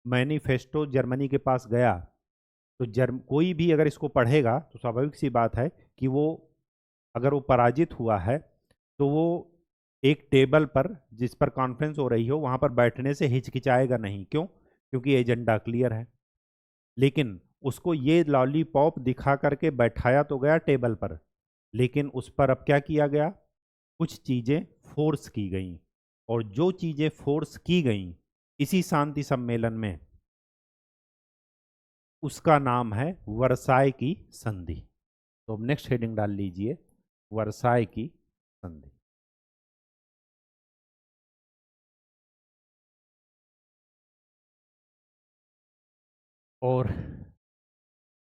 मैनिफेस्टो जर्मनी के पास गया, तो कोई भी अगर इसको पढ़ेगा तो स्वाभाविक सी बात है कि वो, अगर वो पराजित हुआ है, तो वो एक टेबल पर जिस पर कॉन्फ्रेंस हो रही हो वहां पर बैठने से हिचकिचाएगा नहीं। क्यों? क्योंकि एजेंडा क्लियर है। लेकिन उसको ये लॉलीपॉप दिखा करके बैठाया तो गया टेबल पर, लेकिन उस पर अब क्या किया गया? कुछ चीजें फोर्स की गई, और जो चीजें फोर्स की गई इसी शांति सम्मेलन में, उसका नाम है वर्साय की संधि। तो अब नेक्स्ट हेडिंग डाल लीजिए, वर्साय की संधि। और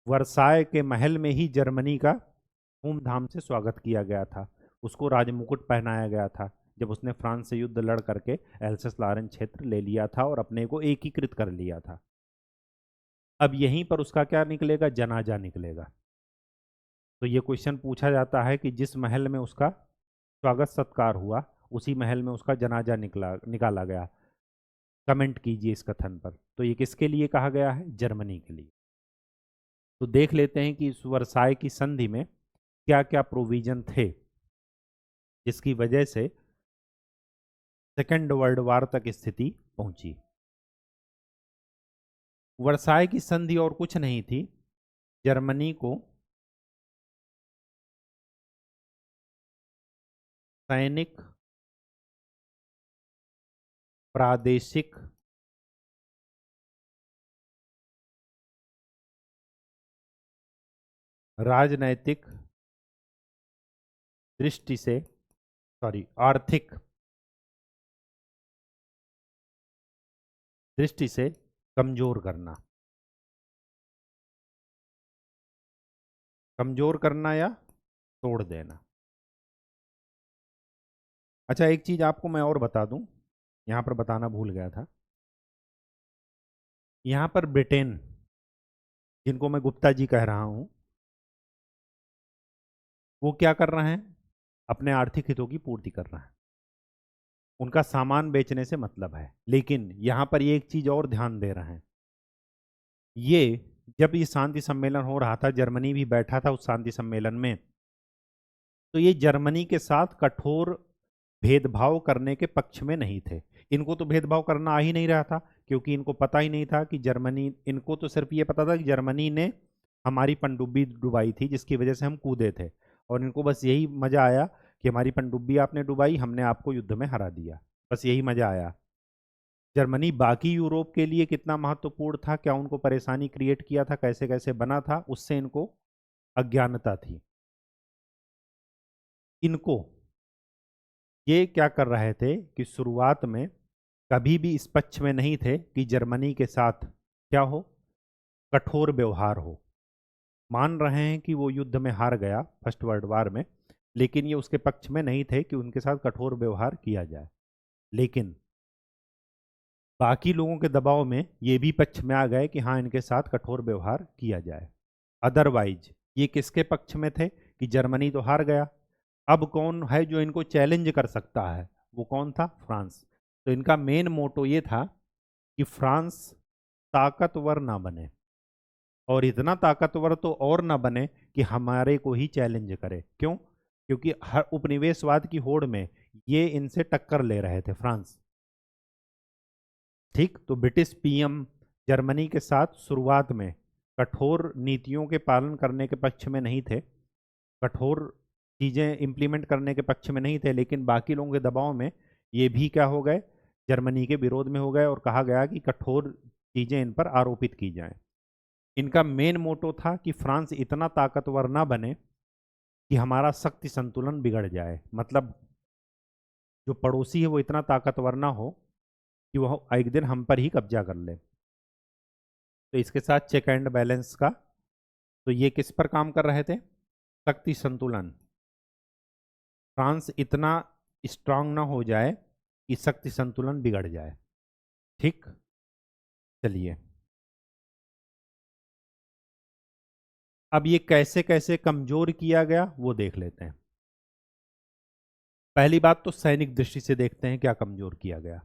वर्साय के महल में ही जर्मनी का धूमधाम से स्वागत किया गया था। उसको राजमुकुट पहनाया गया था जब उसने फ्रांस से युद्ध लड़ करके एल्सेस लॉरेन क्षेत्र ले लिया था और अपने को एकीकृत कर लिया था। अब यहीं पर उसका क्या निकलेगा? जनाजा निकलेगा। तो ये क्वेश्चन पूछा जाता है कि जिस महल में उसका स्वागत सत्कार हुआ, उसी महल में उसका जनाजा निकाला गया। कमेंट कीजिए इस कथन पर। तो ये किसके लिए कहा गया है? जर्मनी के लिए। तो देख लेते हैं कि इस वर्साय की संधि में क्या क्या प्रोविजन थे, जिसकी वजह से सेकेंड वर्ल्ड वार तक स्थिति पहुंची। वर्साय की संधि और कुछ नहीं थी, जर्मनी को सैनिक, प्रादेशिक, राजनैतिक दृष्टि से, सॉरी, आर्थिक दृष्टि से कमजोर करना। कमजोर करना या तोड़ देना। अच्छा, एक चीज आपको मैं और बता दूं, यहां पर बताना भूल गया था। यहां पर ब्रिटेन, जिनको मैं गुप्ता जी कह रहा हूं, वो क्या कर रहे हैं? अपने आर्थिक हितों की पूर्ति कर रहे हैं। उनका सामान बेचने से मतलब है। लेकिन यहां पर ये एक चीज और ध्यान दे रहे हैं, ये जब ये शांति सम्मेलन हो रहा था, जर्मनी भी बैठा था उस शांति सम्मेलन में, तो ये जर्मनी के साथ कठोर भेदभाव करने के पक्ष में नहीं थे। इनको तो भेदभाव करना आ ही नहीं रहा था, क्योंकि इनको पता ही नहीं था कि जर्मनी, इनको तो सिर्फ ये पता था कि जर्मनी ने हमारी पनडुब्बी डुबाई थी जिसकी वजह से हम कूदे थे, और इनको बस यही मजा आया कि हमारी पनडुब्बी आपने डुबाई, हमने आपको युद्ध में हरा दिया। बस यही मजा आया। जर्मनी बाकी यूरोप के लिए कितना महत्वपूर्ण था, क्या उनको परेशानी क्रिएट किया था, कैसे कैसे बना था, उससे इनको अज्ञानता थी। इनको ये क्या कर रहे थे कि शुरुआत में कभी भी इस पक्ष में नहीं थे कि जर्मनी के साथ क्या हो, कठोर व्यवहार हो। मान रहे हैं कि वो युद्ध में हार गया फर्स्ट वर्ल्ड वार में, लेकिन ये उसके पक्ष में नहीं थे कि उनके साथ कठोर व्यवहार किया जाए। लेकिन बाकी लोगों के दबाव में ये भी पक्ष में आ गए कि हाँ, इनके साथ कठोर व्यवहार किया जाए। अदरवाइज ये किसके पक्ष में थे कि जर्मनी तो हार गया, अब कौन है जो इनको चैलेंज कर सकता है? वो कौन था? फ्रांस। तो इनका मेन मोटो ये था कि फ्रांस ताकतवर ना बने, और इतना ताकतवर तो और ना बने कि हमारे को ही चैलेंज करे। क्यों? क्योंकि हर उपनिवेशवाद की होड़ में ये इनसे टक्कर ले रहे थे, फ्रांस। ठीक, तो ब्रिटिश पीएम जर्मनी के साथ शुरुआत में कठोर नीतियों के पालन करने के पक्ष में नहीं थे, कठोर चीज़ें इम्प्लीमेंट करने के पक्ष में नहीं थे, लेकिन बाकी लोगों के दबाव में ये भी क्या हो गए, जर्मनी के विरोध में हो गए, और कहा गया कि कठोर चीज़ें इन पर आरोपित की जाएं। इनका मेन मोटो था कि फ्रांस इतना ताकतवर ना बने कि हमारा शक्ति संतुलन बिगड़ जाए, मतलब जो पड़ोसी है वो इतना ताकतवर ना हो कि वह एक दिन हम पर ही कब्जा कर ले। तो इसके साथ चेक एंड बैलेंस का, तो ये किस पर काम कर रहे थे? शक्ति संतुलन। फ्रांस इतना स्ट्रांग ना हो जाए कि शक्ति संतुलन बिगड़ जाए। ठीक, चलिए अब ये कैसे कैसे कमजोर किया गया वो देख लेते हैं। पहली बात तो सैनिक दृष्टि से देखते हैं क्या कमजोर किया गया।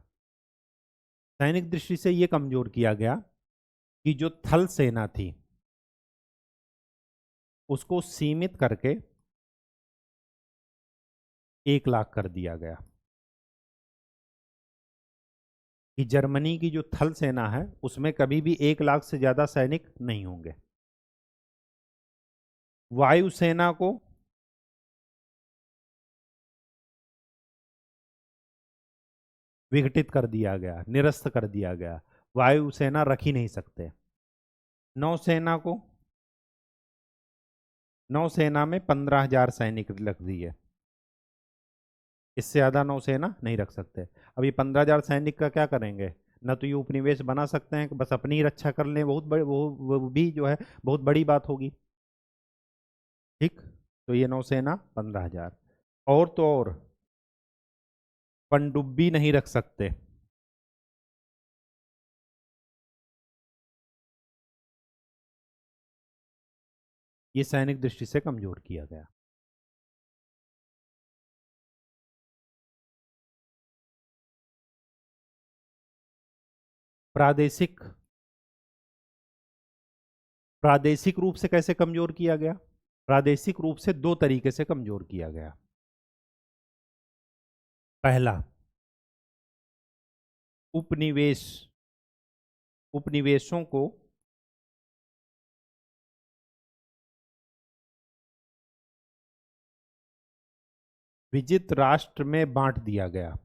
सैनिक दृष्टि से ये कमजोर किया गया कि जो थल सेना थी उसको सीमित करके 1 लाख कर दिया गया, कि जर्मनी की जो थल सेना है उसमें कभी भी 1 लाख से ज्यादा सैनिक नहीं होंगे। वायुसेना को विघटित कर दिया गया, निरस्त कर दिया गया, वायुसेना रख ही नहीं सकते। नौसेना को, नौसेना में 15,000 सैनिक रख दिए, इससे ज्यादा नौसेना नहीं रख सकते। अब ये 15,000 सैनिक का क्या करेंगे? न तो ये उपनिवेश बना सकते हैं कि बस अपनी ही रक्षा कर लें, बहुत बड़े वो भी जो है बहुत बड़ी बात होगी। ठीक, तो ये नौसेना 15,000, और तो और पनडुब्बी नहीं रख सकते। ये सैनिक दृष्टि से कमजोर किया गया। प्रादेशिक, प्रादेशिक रूप से कैसे कमजोर किया गया? प्रादेशिक रूप से 2 तरीके से कमजोर किया गया। पहला, उपनिवेश, उपनिवेशों को विजित राष्ट्र में बांट दिया गया।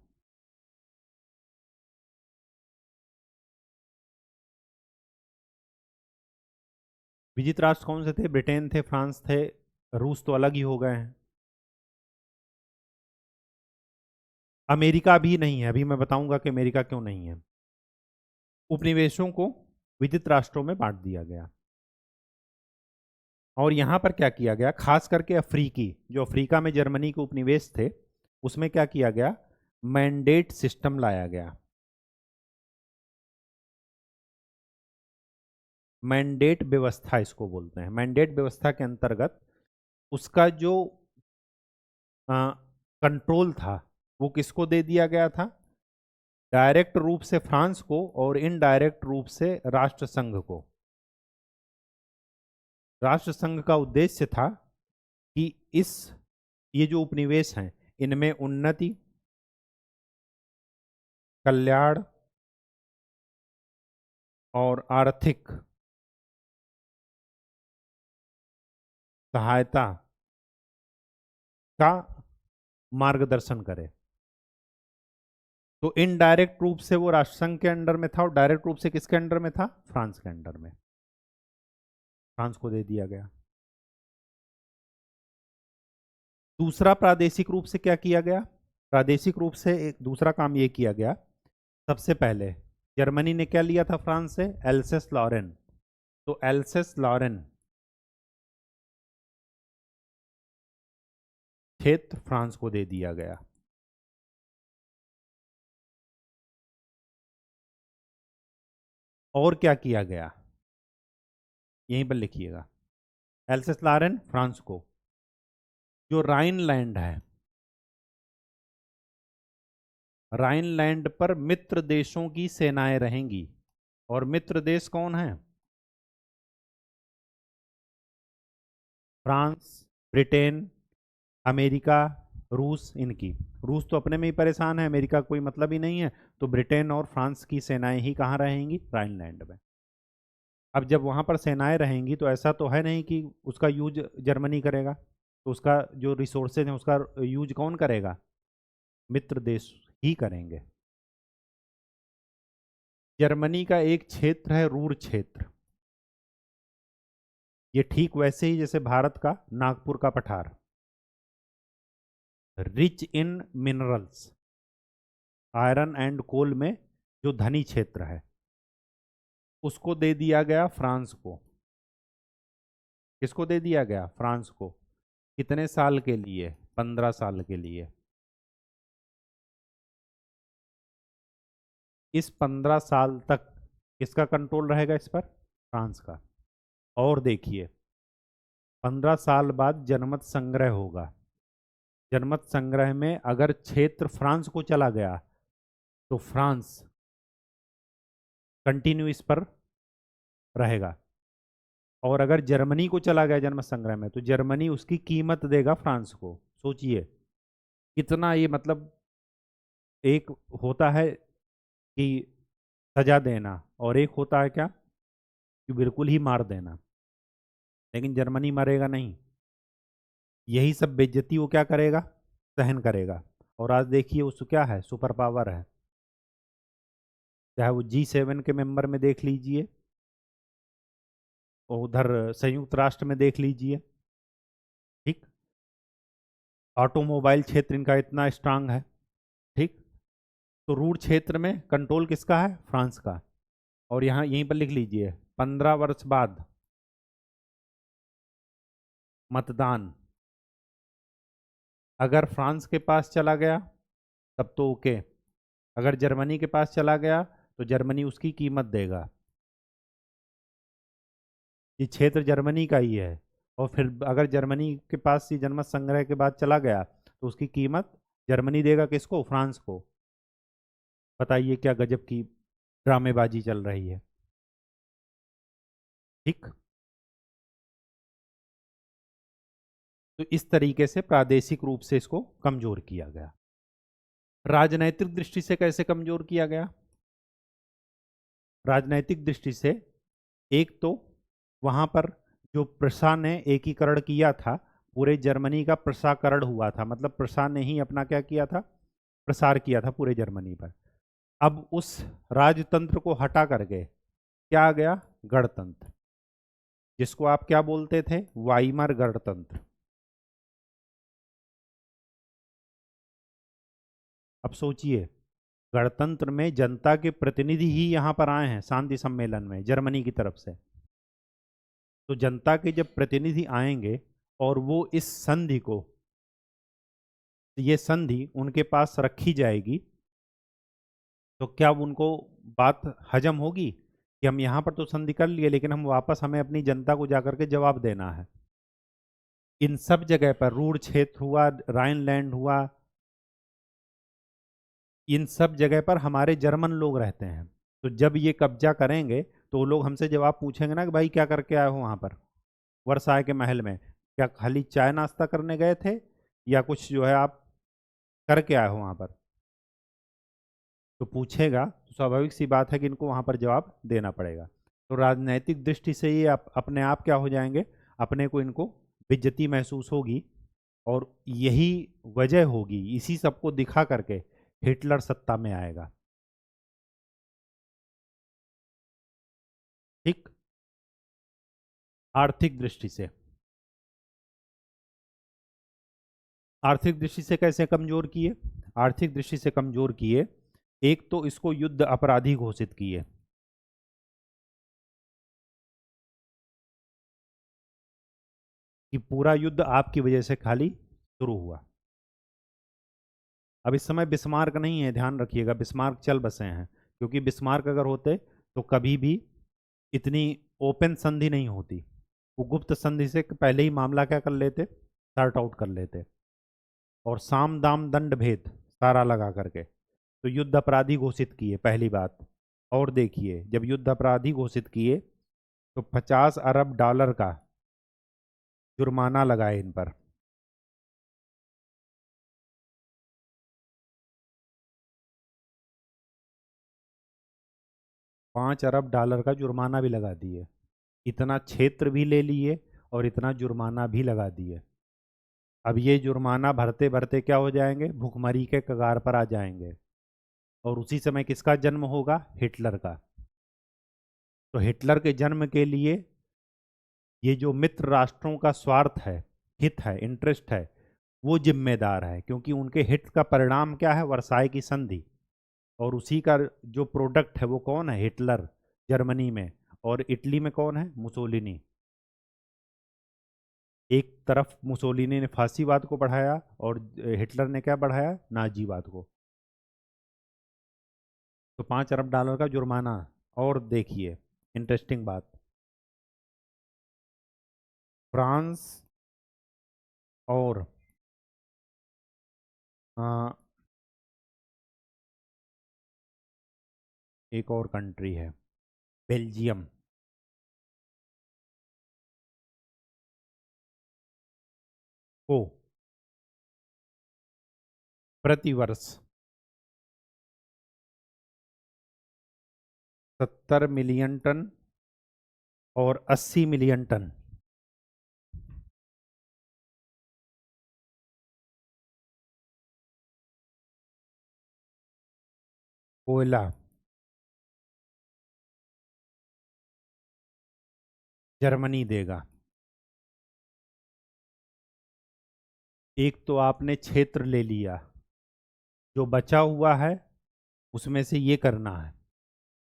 विजित राष्ट्र कौन से थे? ब्रिटेन थे, फ्रांस थे, रूस तो अलग ही हो गए हैं। अमेरिका भी नहीं है, अभी मैं बताऊंगा कि अमेरिका क्यों नहीं है। उपनिवेशों को विजित राष्ट्रों में बांट दिया गया, और यहां पर क्या किया गया, खास करके अफ्रीकी, जो अफ्रीका में जर्मनी के उपनिवेश थे उसमें क्या किया गया, मैंडेट सिस्टम लाया गया। मैंडेट व्यवस्था इसको बोलते हैं। मैंडेट व्यवस्था के अंतर्गत उसका जो कंट्रोल था वो किसको दे दिया गया था? डायरेक्ट रूप से फ्रांस को, और इनडायरेक्ट रूप से राष्ट्र संघ को। राष्ट्र संघ का उद्देश्य था कि इस, ये जो उपनिवेश हैं इनमें उन्नति, कल्याण और आर्थिक सहायता का मार्गदर्शन करे। तो इनडायरेक्ट रूप से वो राष्ट्रसंघ के अंडर में था, और डायरेक्ट रूप से किसके अंडर में था? फ्रांस के अंडर में। फ्रांस को दे दिया गया। दूसरा, प्रादेशिक रूप से क्या किया गया? प्रादेशिक रूप से एक दूसरा काम ये किया गया, सबसे पहले जर्मनी ने क्या लिया था फ्रांस से? Alsace Lorraine. तो एल्सेस लॉरेन क्षेत्र फ्रांस को दे दिया गया। और क्या किया गया, यहीं पर लिखिएगा। एल्सेस लॉरेन फ्रांस को, जो राइनलैंड है, राइनलैंड पर मित्र देशों की सेनाएं रहेंगी। और मित्र देश कौन है? फ्रांस, ब्रिटेन, अमेरिका, रूस। इनकी, रूस तो अपने में ही परेशान है, अमेरिका कोई मतलब ही नहीं है, तो ब्रिटेन और फ्रांस की सेनाएं ही कहाँ रहेंगी? राइनलैंड में। अब जब वहाँ पर सेनाएं रहेंगी तो ऐसा तो है नहीं कि उसका यूज जर्मनी करेगा, तो उसका जो रिसोर्सेज हैं उसका यूज कौन करेगा? मित्र देश ही करेंगे। जर्मनी का एक क्षेत्र है रूर क्षेत्र, ये ठीक वैसे ही जैसे भारत का नागपुर का पठार। Rich in minerals, iron and coal में जो धनी क्षेत्र है, उसको दे दिया गया फ्रांस को। किसको दे दिया गया? फ्रांस को। कितने साल के लिए? 15 साल के लिए। इस 15 साल तक किसका कंट्रोल रहेगा इस पर? फ्रांस का। और देखिए, 15 साल बाद जनमत संग्रह होगा। जनमत संग्रह में अगर क्षेत्र फ्रांस को चला गया तो फ्रांस कंटिन्यू इस पर रहेगा, और अगर जर्मनी को चला गया जनमत संग्रह में तो जर्मनी उसकी कीमत देगा फ्रांस को। सोचिए कितना ये, मतलब एक होता है कि सजा देना, और एक होता है क्या, कि बिल्कुल ही मार देना। लेकिन जर्मनी मरेगा नहीं, यही सब बेइज्जती वो क्या करेगा? सहन करेगा। और आज देखिए उसको क्या है, सुपर पावर है। चाहे वो G7 के मेंबर में देख लीजिए, और उधर संयुक्त राष्ट्र में देख लीजिए, ठीक। ऑटोमोबाइल क्षेत्र इनका इतना स्ट्रांग है, ठीक। तो रूर क्षेत्र में कंट्रोल किसका है? फ्रांस का। और यहाँ यहीं पर लिख लीजिए, 15 वर्ष बाद मतदान अगर फ्रांस के पास चला गया तब तो ओके, अगर जर्मनी के पास चला गया तो जर्मनी उसकी कीमत देगा। ये क्षेत्र जर्मनी का ही है, और फिर अगर जर्मनी के पास ही जनमत संग्रह के बाद चला गया तो उसकी कीमत जर्मनी देगा किसको? फ्रांस को। बताइए क्या गजब की ड्रामेबाजी चल रही है, ठीक। तो इस तरीके से प्रादेशिक रूप से इसको कमजोर किया गया। राजनैतिक दृष्टि से कैसे कमजोर किया गया? राजनैतिक दृष्टि से, एक तो वहां पर जो प्रशा ने एकीकरण किया था, पूरे जर्मनी का प्रसाकरण हुआ था, मतलब प्रशा ने ही अपना क्या किया था? प्रसार किया था पूरे जर्मनी पर। अब उस राजतंत्र को हटा करके क्या आ गया? गणतंत्र, जिसको आप क्या बोलते थे? वाइमर गणतंत्र। अब सोचिए, गणतंत्र में जनता के प्रतिनिधि ही यहाँ पर आए हैं शांति सम्मेलन में जर्मनी की तरफ से। तो जनता के जब प्रतिनिधि आएंगे और वो इस संधि को, ये संधि उनके पास रखी जाएगी, तो क्या उनको बात हजम होगी कि हम यहाँ पर तो संधि कर लिए, लेकिन हम वापस, हमें अपनी जनता को जाकर के जवाब देना है। इन सब जगह पर, रूर क्षेत्र हुआ, राइनलैंड हुआ, इन सब जगह पर हमारे जर्मन लोग रहते हैं। तो जब ये कब्जा करेंगे तो वो लोग हमसे जवाब पूछेंगे ना कि भाई क्या करके आए हो वहाँ पर वर्साय के महल में? क्या खाली चाय नाश्ता करने गए थे, या कुछ जो है आप करके आए हो वहाँ पर? तो पूछेगा तो स्वाभाविक सी बात है कि इनको वहाँ पर जवाब देना पड़ेगा। तो राजनैतिक दृष्टि से ये अपने आप क्या हो जाएंगे? अपने को, इनको बेइज्जती महसूस होगी, और यही वजह होगी, इसी सबको दिखा करके हिटलर सत्ता में आएगा, ठीक। आर्थिक दृष्टि से, आर्थिक दृष्टि से कैसे कमजोर किए? आर्थिक दृष्टि से कमजोर किए, एक तो इसको युद्ध अपराधी घोषित किए। कि पूरा युद्ध आपकी वजह से खाली शुरू हुआ। अब इस समय बिस्मार्क नहीं है, ध्यान रखिएगा, बिस्मार्क चल बसे हैं, क्योंकि बिस्मार्क अगर होते तो कभी भी इतनी ओपन संधि नहीं होती। वो गुप्त संधि से पहले ही मामला क्या कर लेते, सॉर्ट आउट कर लेते, और साम दाम दंड भेद सारा लगा करके तो युद्ध अपराधी घोषित किए, पहली बात। और देखिए, जब युद्ध अपराधी घोषित किए तो 50 अरब डॉलर का जुर्माना लगाए इन पर। 5 अरब डॉलर का जुर्माना भी लगा दिए, इतना क्षेत्र भी ले लिए और इतना जुर्माना भी लगा दिए। अब ये जुर्माना भरते भरते क्या हो जाएंगे, भुखमरी के कगार पर आ जाएंगे। और उसी समय किसका जन्म होगा, हिटलर का। तो हिटलर के जन्म के लिए ये जो मित्र राष्ट्रों का स्वार्थ है, हित है, इंटरेस्ट है, वो जिम्मेदार है, क्योंकि उनके हित का परिणाम क्या है, वर्साई की संधि। और उसी का जो प्रोडक्ट है वो कौन है, हिटलर जर्मनी में, और इटली में कौन है, मुसोलिनी। एक तरफ मुसोलिनी ने फांसीवाद को बढ़ाया और हिटलर ने क्या बढ़ाया, नाजीवाद को। तो 5 अरब डॉलर का जुर्माना। और देखिए इंटरेस्टिंग बात, फ्रांस और आ, एक और कंट्री है, बेल्जियम, को प्रतिवर्ष 70 मिलियन टन और 80 मिलियन टन कोयला जर्मनी देगा। एक तो आपने क्षेत्र ले लिया, जो बचा हुआ है उसमें से ये करना है,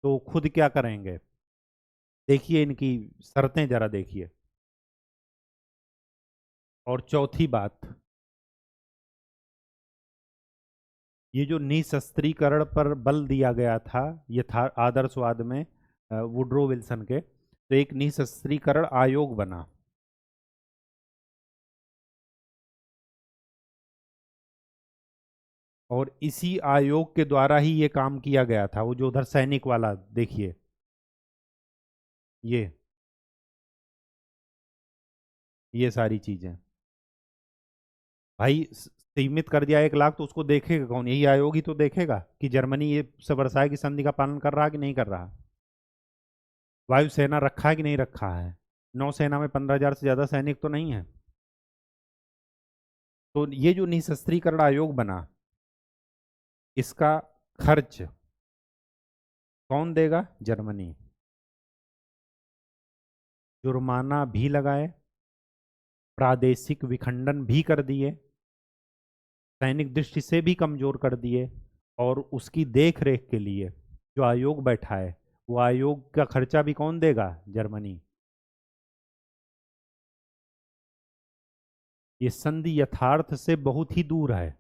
तो खुद क्या करेंगे, देखिए इनकी शर्तें जरा देखिए। और चौथी बात, ये जो निशस्त्रीकरण पर बल दिया गया था, ये था आदर्शवाद में वुड्रो विल्सन के, तो एक निशस्त्रीकरण आयोग बना। और इसी आयोग के द्वारा ही ये काम किया गया था, वो जो उधर सैनिक वाला देखिए, ये ये सारी चीजें भाई सीमित कर दिया 1 लाख, तो उसको देखेगा कौन, यही आयोग ही तो देखेगा कि जर्मनी ये वर्साई की संधि का पालन कर रहा है कि नहीं कर रहा। वायुसेना रखा है कि नहीं रखा है, नौसेना में 15,000 से ज्यादा सैनिक तो नहीं है। तो ये जो निशस्त्रीकरण आयोग बना, इसका खर्च कौन देगा, जर्मनी। जुर्माना भी लगाए, प्रादेशिक विखंडन भी कर दिए, सैनिक दृष्टि से भी कमजोर कर दिए, और उसकी देख रेख के लिए जो आयोग बैठा है, वो आयोग का खर्चा भी कौन देगा, जर्मनी। ये संधि यथार्थ से बहुत ही दूर है।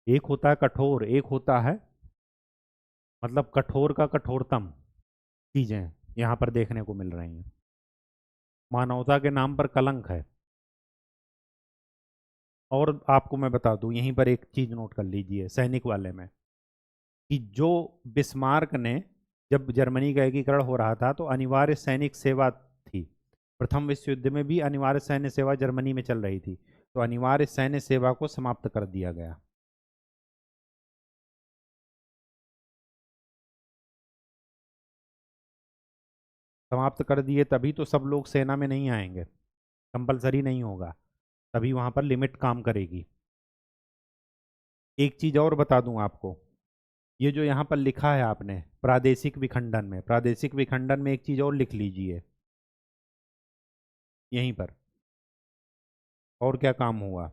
एक होता है कठोर, एक होता है मतलब कठोर का कठोरतम चीजें यहाँ पर देखने को मिल रही हैं। मानवता के नाम पर कलंक है। और आपको मैं बता दूं, यहीं पर एक चीज नोट कर लीजिए सैनिक वाले में, कि जो बिस्मार्क ने, जब जर्मनी का एकीकरण हो रहा था तो अनिवार्य सैनिक सेवा थी, प्रथम विश्व युद्ध में भी अनिवार्य सैन्य सेवा जर्मनी में चल रही थी, तो अनिवार्य सैन्य सेवा को समाप्त कर दिया गया। समाप्त कर दिए तभी तो सब लोग सेना में नहीं आएंगे, कंपलसरी नहीं होगा, तभी वहां पर लिमिट काम करेगी। एक चीज और बता दूं आपको, ये जो यहाँ पर लिखा है आपने प्रादेशिक विखंडन में, प्रादेशिक विखंडन में एक चीज और लिख लीजिए यहीं पर। और क्या काम हुआ,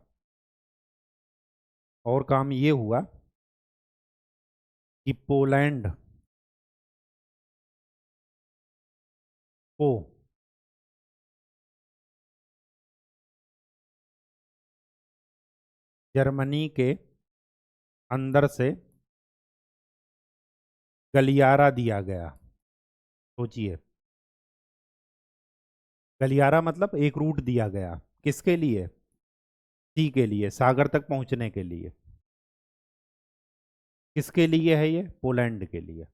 और काम ये हुआ कि पोलैंड को जर्मनी के अंदर से गलियारा दिया गया। सोचिए, गलियारा मतलब एक रूट दिया गया, किसके लिए? सी के लिए, सागर तक पहुंचने के लिए। किसके लिए है ये? पोलैंड के लिए।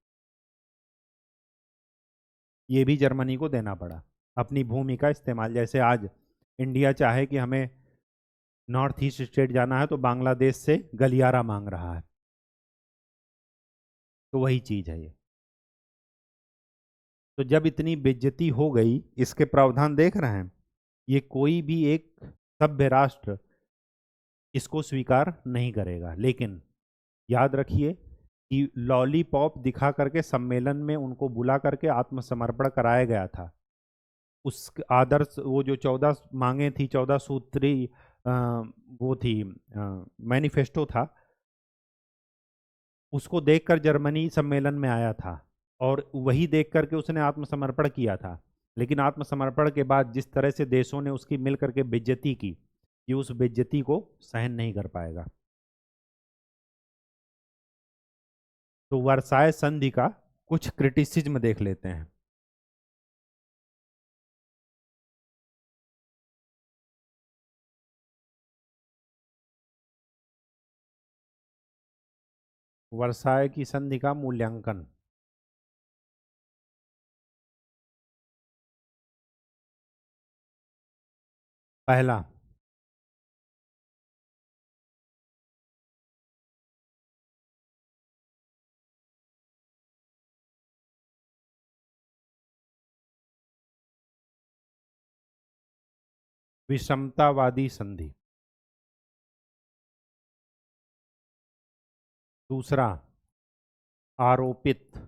ये भी जर्मनी को देना पड़ा अपनी भूमि का इस्तेमाल। जैसे आज इंडिया चाहे कि हमें नॉर्थ ईस्ट स्टेट जाना है तो बांग्लादेश से गलियारा मांग रहा है, तो वही चीज है ये। तो जब इतनी बेइज्जती हो गई, इसके प्रावधान देख रहे हैं, ये कोई भी एक सभ्य राष्ट्र इसको स्वीकार नहीं करेगा। लेकिन याद रखिए कि लॉलीपॉप दिखा करके सम्मेलन में उनको बुला करके आत्मसमर्पण कराया गया था। उस आदर्श, वो जो 14 मांगे थी, 14 सूत्री वो थी, मैनिफेस्टो था, उसको देखकर जर्मनी सम्मेलन में आया था और वही देख करके उसने आत्मसमर्पण किया था। लेकिन आत्मसमर्पण के बाद जिस तरह से देशों ने उसकी मिल करके बेइज्जती की, ये उस बेइज्जती को सहन नहीं कर पाएगा। तो वर्साय संधि का कुछ क्रिटिसिज्म देख लेते हैं। वर्साय की संधि का मूल्यांकन। पहला, विषमतावादी संधि। दूसरा, आरोपित।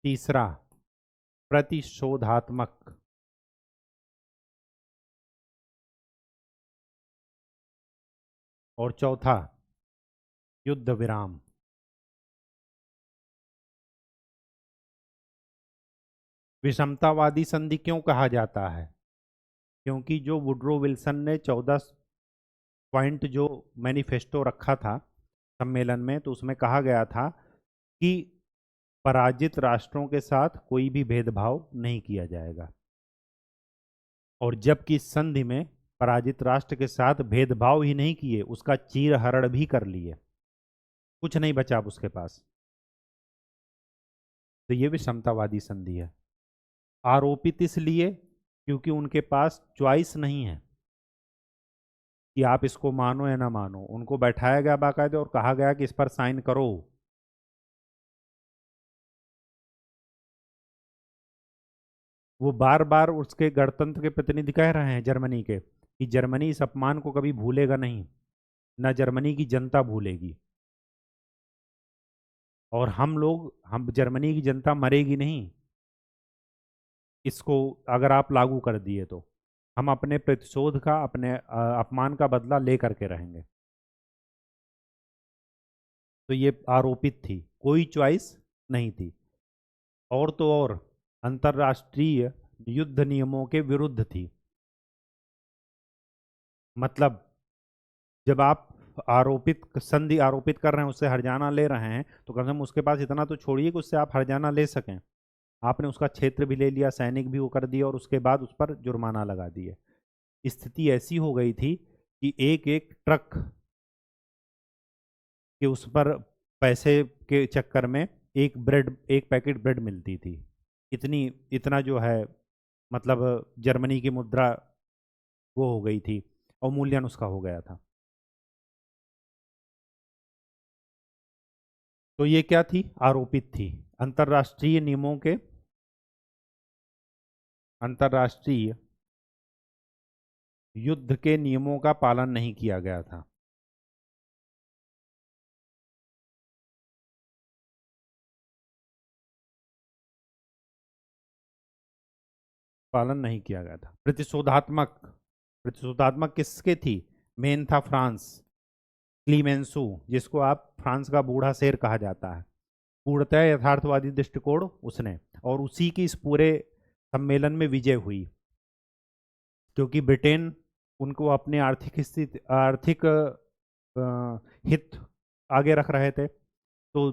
तीसरा, प्रतिशोधात्मक। और चौथा, युद्ध विराम। विषमतावादी संधि क्यों कहा जाता है? क्योंकि जो वुड्रो विल्सन ने 14 पॉइंट जो मैनिफेस्टो रखा था सम्मेलन में, तो उसमें कहा गया था कि पराजित राष्ट्रों के साथ कोई भी भेदभाव नहीं किया जाएगा। और जबकि इस संधि में पराजित राष्ट्र के साथ भेदभाव ही नहीं किए, उसका चीरहरण भी कर लिए, कुछ नहीं बचा अब उसके पास। तो ये विषमतावादी संधि है। आरोपित इसलिए क्योंकि उनके पास चॉइस नहीं है कि आप इसको मानो या ना मानो। उनको बैठाया गया बाकायदे और कहा गया कि इस पर साइन करो। वो बार बार उसके गणतंत्र के प्रतिनिधि कह रहे हैं जर्मनी के कि जर्मनी इस अपमान को कभी भूलेगा नहीं, ना जर्मनी की जनता भूलेगी। और हम जर्मनी की जनता मरेगी नहीं इसको अगर आप लागू कर दिए तो। हम अपने प्रतिशोध का, अपने अपमान का बदला ले करके रहेंगे। तो ये आरोपित थी, कोई चॉइस नहीं थी। और तो और अंतर्राष्ट्रीय युद्ध नियमों के विरुद्ध थी। मतलब जब आप संधि आरोपित कर रहे हैं, उससे हर्जाना ले रहे हैं, तो कम से कम उसके पास इतना तो छोड़िए कि उससे आप हर्जाना ले सकें। आपने उसका क्षेत्र भी ले लिया, सैनिक भी वो कर दिया, और उसके बाद उस पर जुर्माना लगा दिए। स्थिति ऐसी हो गई थी कि एक एक ट्रक के उस पर पैसे के चक्कर में एक पैकेट ब्रेड मिलती थी। इतनी इतना जो है, मतलब जर्मनी की मुद्रा वो हो गई थी, अवमूल्यन उसका हो गया था। तो ये क्या थी? आरोपित थी। अंतर्राष्ट्रीय नियमों के, अंतर्राष्ट्रीय युद्ध के नियमों का पालन नहीं किया गया था। पालन नहीं किया गया था। प्रतिशोधात्मक, प्रतिशोधात्मक किसके थी? मेन था फ्रांस, क्लीमेंसो, जिसको आप फ्रांस का बूढ़ा शेर कहा जाता है। पूर्णतः यथार्थवादी दृष्टिकोण उसने, और उसी की इस पूरे सम्मेलन में विजय हुई। क्योंकि ब्रिटेन उनको अपने आर्थिक स्थिति, आर्थिक हित आगे रख रहे थे, तो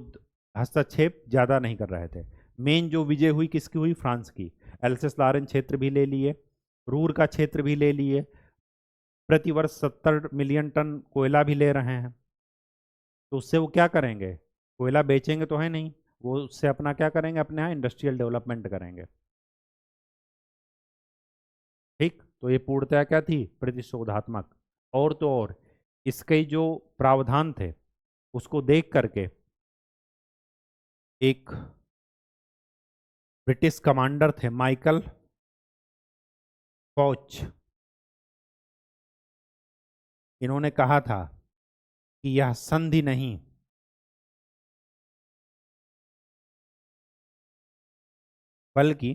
हस्तक्षेप ज़्यादा नहीं कर रहे थे। मेन जो विजय हुई किसकी हुई? फ्रांस की। एल्सेस लॉरेन क्षेत्र भी ले लिए, रूर का क्षेत्र भी ले लिए, प्रतिवर्ष 70 मिलियन टन कोयला भी ले रहे हैं। तो उससे वो क्या करेंगे? कोयला बेचेंगे तो है नहीं, वो उससे अपना क्या करेंगे? अपने यहाँ इंडस्ट्रियल डेवलपमेंट करेंगे। ठीक, तो ये पूर्णतया क्या थी? प्रतिशोधात्मक। और तो और इसके जो प्रावधान थे उसको देख करके एक ब्रिटिश कमांडर थे माइकल फॉच, इन्होंने कहा था कि यह संधि नहीं बल्कि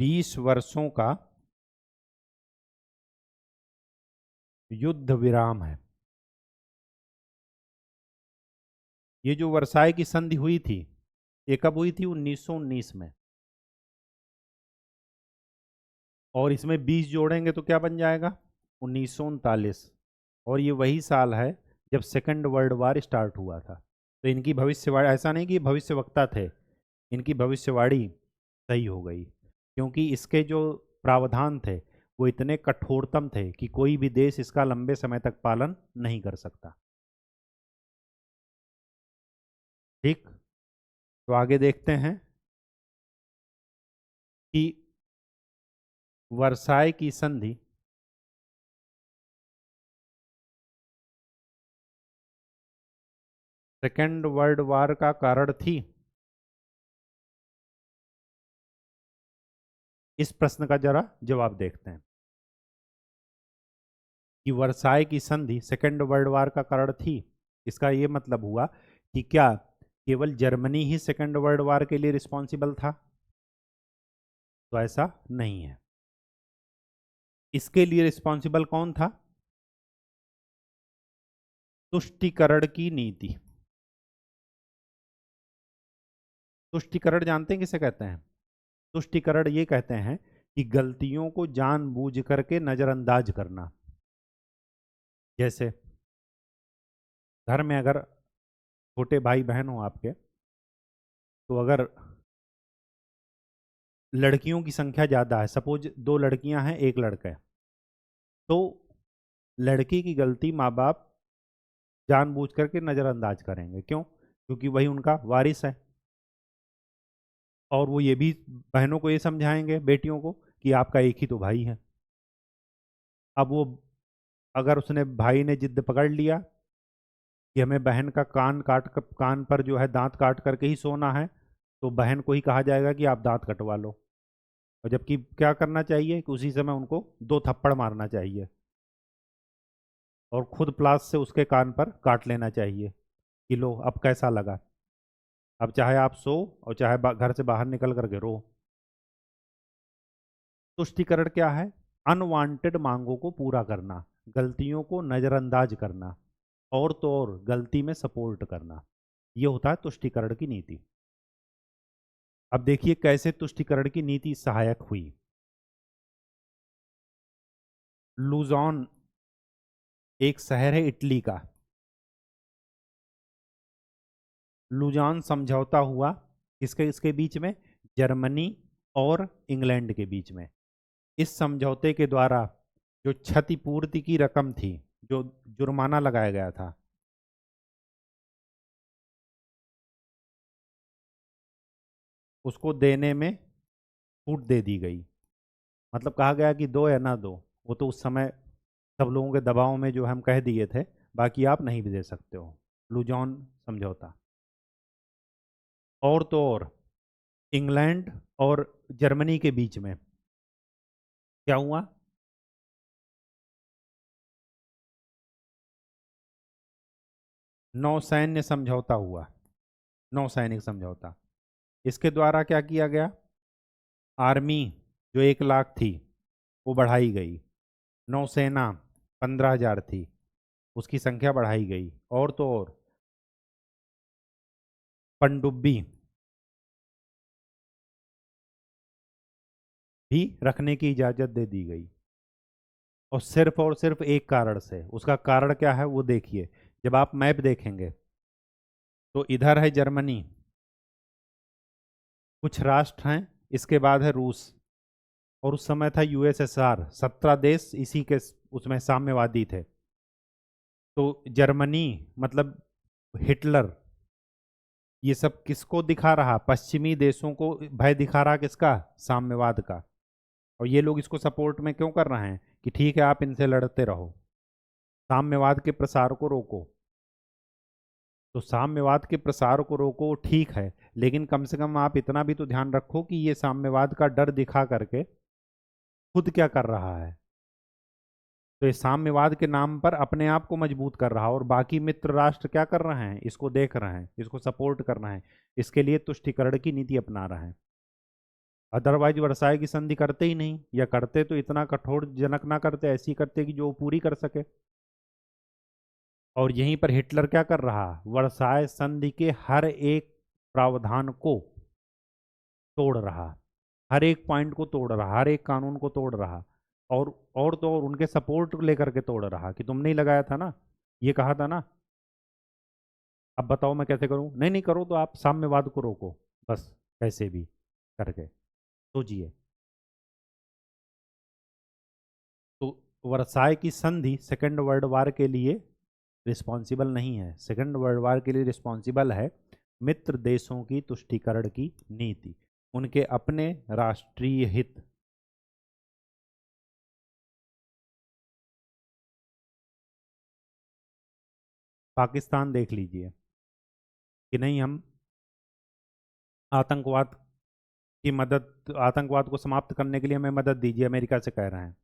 20 वर्षों का युद्ध विराम है। ये जो वर्साई की संधि हुई थी, ये कब हुई थी? 1919 में। और इसमें 20 जोड़ेंगे तो क्या बन जाएगा? 1939। और ये वही साल है जब सेकंड वर्ल्ड वार स्टार्ट हुआ था। तो इनकी भविष्यवाणी, ऐसा नहीं कि भविष्यवक्ता थे, इनकी भविष्यवाणी सही हो गई, क्योंकि इसके जो प्रावधान थे वो इतने कठोरतम थे कि कोई भी देश इसका लंबे समय तक पालन नहीं कर सकता। ठीक, तो आगे देखते हैं कि वर्साई की संधि सेकेंड वर्ल्ड वार का कारण थी। इस प्रश्न का जरा जवाब देखते हैं कि वर्साई की संधि सेकेंड वर्ल्ड वार का कारण थी। इसका ये मतलब हुआ कि क्या केवल जर्मनी ही सेकेंड वर्ल्ड वार के लिए रिस्पॉन्सिबल था? तो ऐसा नहीं है। इसके लिए रिस्पॉन्सिबल कौन था? तुष्टीकरण की नीति। तुष्टीकरण जानते हैं किसे कहते हैं? तुष्टीकरण ये कहते हैं कि गलतियों को जानबूझ करके नजरअंदाज करना। जैसे घर में अगर छोटे भाई बहन हो आपके, तो अगर लड़कियों की संख्या ज़्यादा है, सपोज 2 लड़कियां हैं 1 लड़का है, तो लड़की की गलती माँ बाप जानबूझ करके नज़रअंदाज करेंगे। क्यों? क्योंकि वही उनका वारिस है। और वो ये भी बहनों को ये समझाएंगे, बेटियों को, कि आपका एक ही तो भाई है। अब वो, अगर उसने, भाई ने जिद पकड़ लिया कि हमें बहन का कान पर जो है दांत काट करके ही सोना है, तो बहन को ही कहा जाएगा कि आप दांत कटवा लो। और जबकि क्या करना चाहिए कि उसी समय उनको 2 थप्पड़ मारना चाहिए और खुद प्लास से उसके कान पर काट लेना चाहिए कि लो अब कैसा लगा। अब चाहे आप सो और चाहे घर से बाहर निकल करके रो। तुष्टिकरण क्या है? अनवांटेड मांगों को पूरा करना, गलतियों को नज़रअंदाज करना, और तो और गलती में सपोर्ट करना। ये होता है तुष्टिकरण की नीति। अब देखिए कैसे तुष्टिकरण की नीति सहायक हुई। लुजॉन एक शहर है इटली का। लुजान समझौता हुआ किसके इसके बीच में? जर्मनी और इंग्लैंड के बीच में। इस समझौते के द्वारा जो क्षतिपूर्ति की रकम थी, जो जुर्माना लगाया गया था, उसको देने में छूट दे दी गई। मतलब कहा गया कि दो या ना दो, वो तो उस समय सब लोगों के दबाव में जो हम कह दिए थे, बाकी आप नहीं भी दे सकते हो। लुजॉन समझौता। और तो और इंग्लैंड और जर्मनी के बीच में क्या हुआ? नौसैन्य समझौता हुआ। नौसैनिक समझौता। इसके द्वारा क्या किया गया? आर्मी जो 1 लाख थी वो बढ़ाई गई। नौसेना 15,000 थी, उसकी संख्या बढ़ाई गई। और तो और पनडुब्बी भी रखने की इजाज़त दे दी गई, और सिर्फ एक कारण से। उसका कारण क्या है वो देखिए। जब आप मैप देखेंगे तो इधर है जर्मनी, कुछ राष्ट्र हैं, इसके बाद है रूस, और उस समय था यूएसएसआर, 17 देश इसी के उसमें साम्यवादी थे। तो जर्मनी मतलब हिटलर, ये सब किसको दिखा रहा? पश्चिमी देशों को भय दिखा रहा, किसका? साम्यवाद का। और ये लोग इसको सपोर्ट में क्यों कर रहे हैं कि ठीक है आप इनसे लड़ते रहो, साम्यवाद के प्रसार को रोको। तो साम्यवाद के प्रसार को रोको ठीक है, लेकिन कम से कम आप इतना भी तो ध्यान रखो कि ये साम्यवाद का डर दिखा करके खुद क्या कर रहा है। तो ये साम्यवाद के नाम पर अपने आप को मजबूत कर रहा है, और बाकी मित्र राष्ट्र क्या कर रहे हैं? इसको देख रहे हैं, इसको सपोर्ट कर रहे हैं, इसके लिए तुष्टीकरण की नीति अपना रहे हैं। अदरवाइज वर्साई की संधि करते ही नहीं, या करते तो इतना कठोर जनक ना करते, ऐसी करते कि जो वो पूरी कर सके। और यहीं पर हिटलर क्या कर रहा? वर्साई संधि के हर एक प्रावधान को तोड़ रहा, हर एक पॉइंट को तोड़ रहा, हर एक कानून को तोड़ रहा। और तो और उनके सपोर्ट लेकर के तोड़ रहा कि तुमने ही लगाया था ना, ये कहा था ना, अब बताओ मैं कैसे करूं? नहीं नहीं करो तो आप साम्यवाद को रोको, बस कैसे भी करके। सोचिए। तो वर्साई की संधि सेकेंड वर्ल्ड वार के लिए रिस्पॉन्सिबल नहीं है। सेकेंड वर्ल्ड वार के लिए रिस्पॉन्सिबल है मित्र देशों की तुष्टीकरण की नीति, उनके अपने राष्ट्रीय हित। पाकिस्तान देख लीजिए कि नहीं, हम आतंकवाद की मदद, आतंकवाद को समाप्त करने के लिए हमें मदद दीजिए, अमेरिका से कह रहे हैं।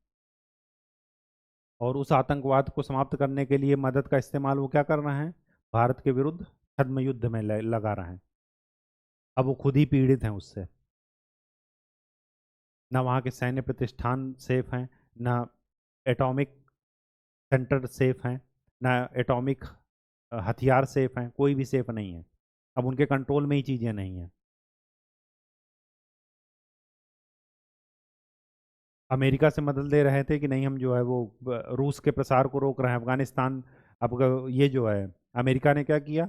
और उस आतंकवाद को समाप्त करने के लिए मदद का इस्तेमाल वो क्या कर रहे हैं? भारत के विरुद्ध छद्म युद्ध में लगा रहे हैं। अब वो खुद ही पीड़ित हैं उससे। ना वहाँ के सैन्य प्रतिष्ठान सेफ हैं, ना एटॉमिक सेंटर सेफ हैं, ना एटॉमिक हथियार सेफ हैं, कोई भी सेफ नहीं है। अब उनके कंट्रोल में ही चीज़ें नहीं हैं। अमेरिका से मदद ले रहे थे कि नहीं, हम जो है वो रूस के प्रसार को रोक रहे हैं अफगानिस्तान। अब ये जो है, अमेरिका ने क्या किया?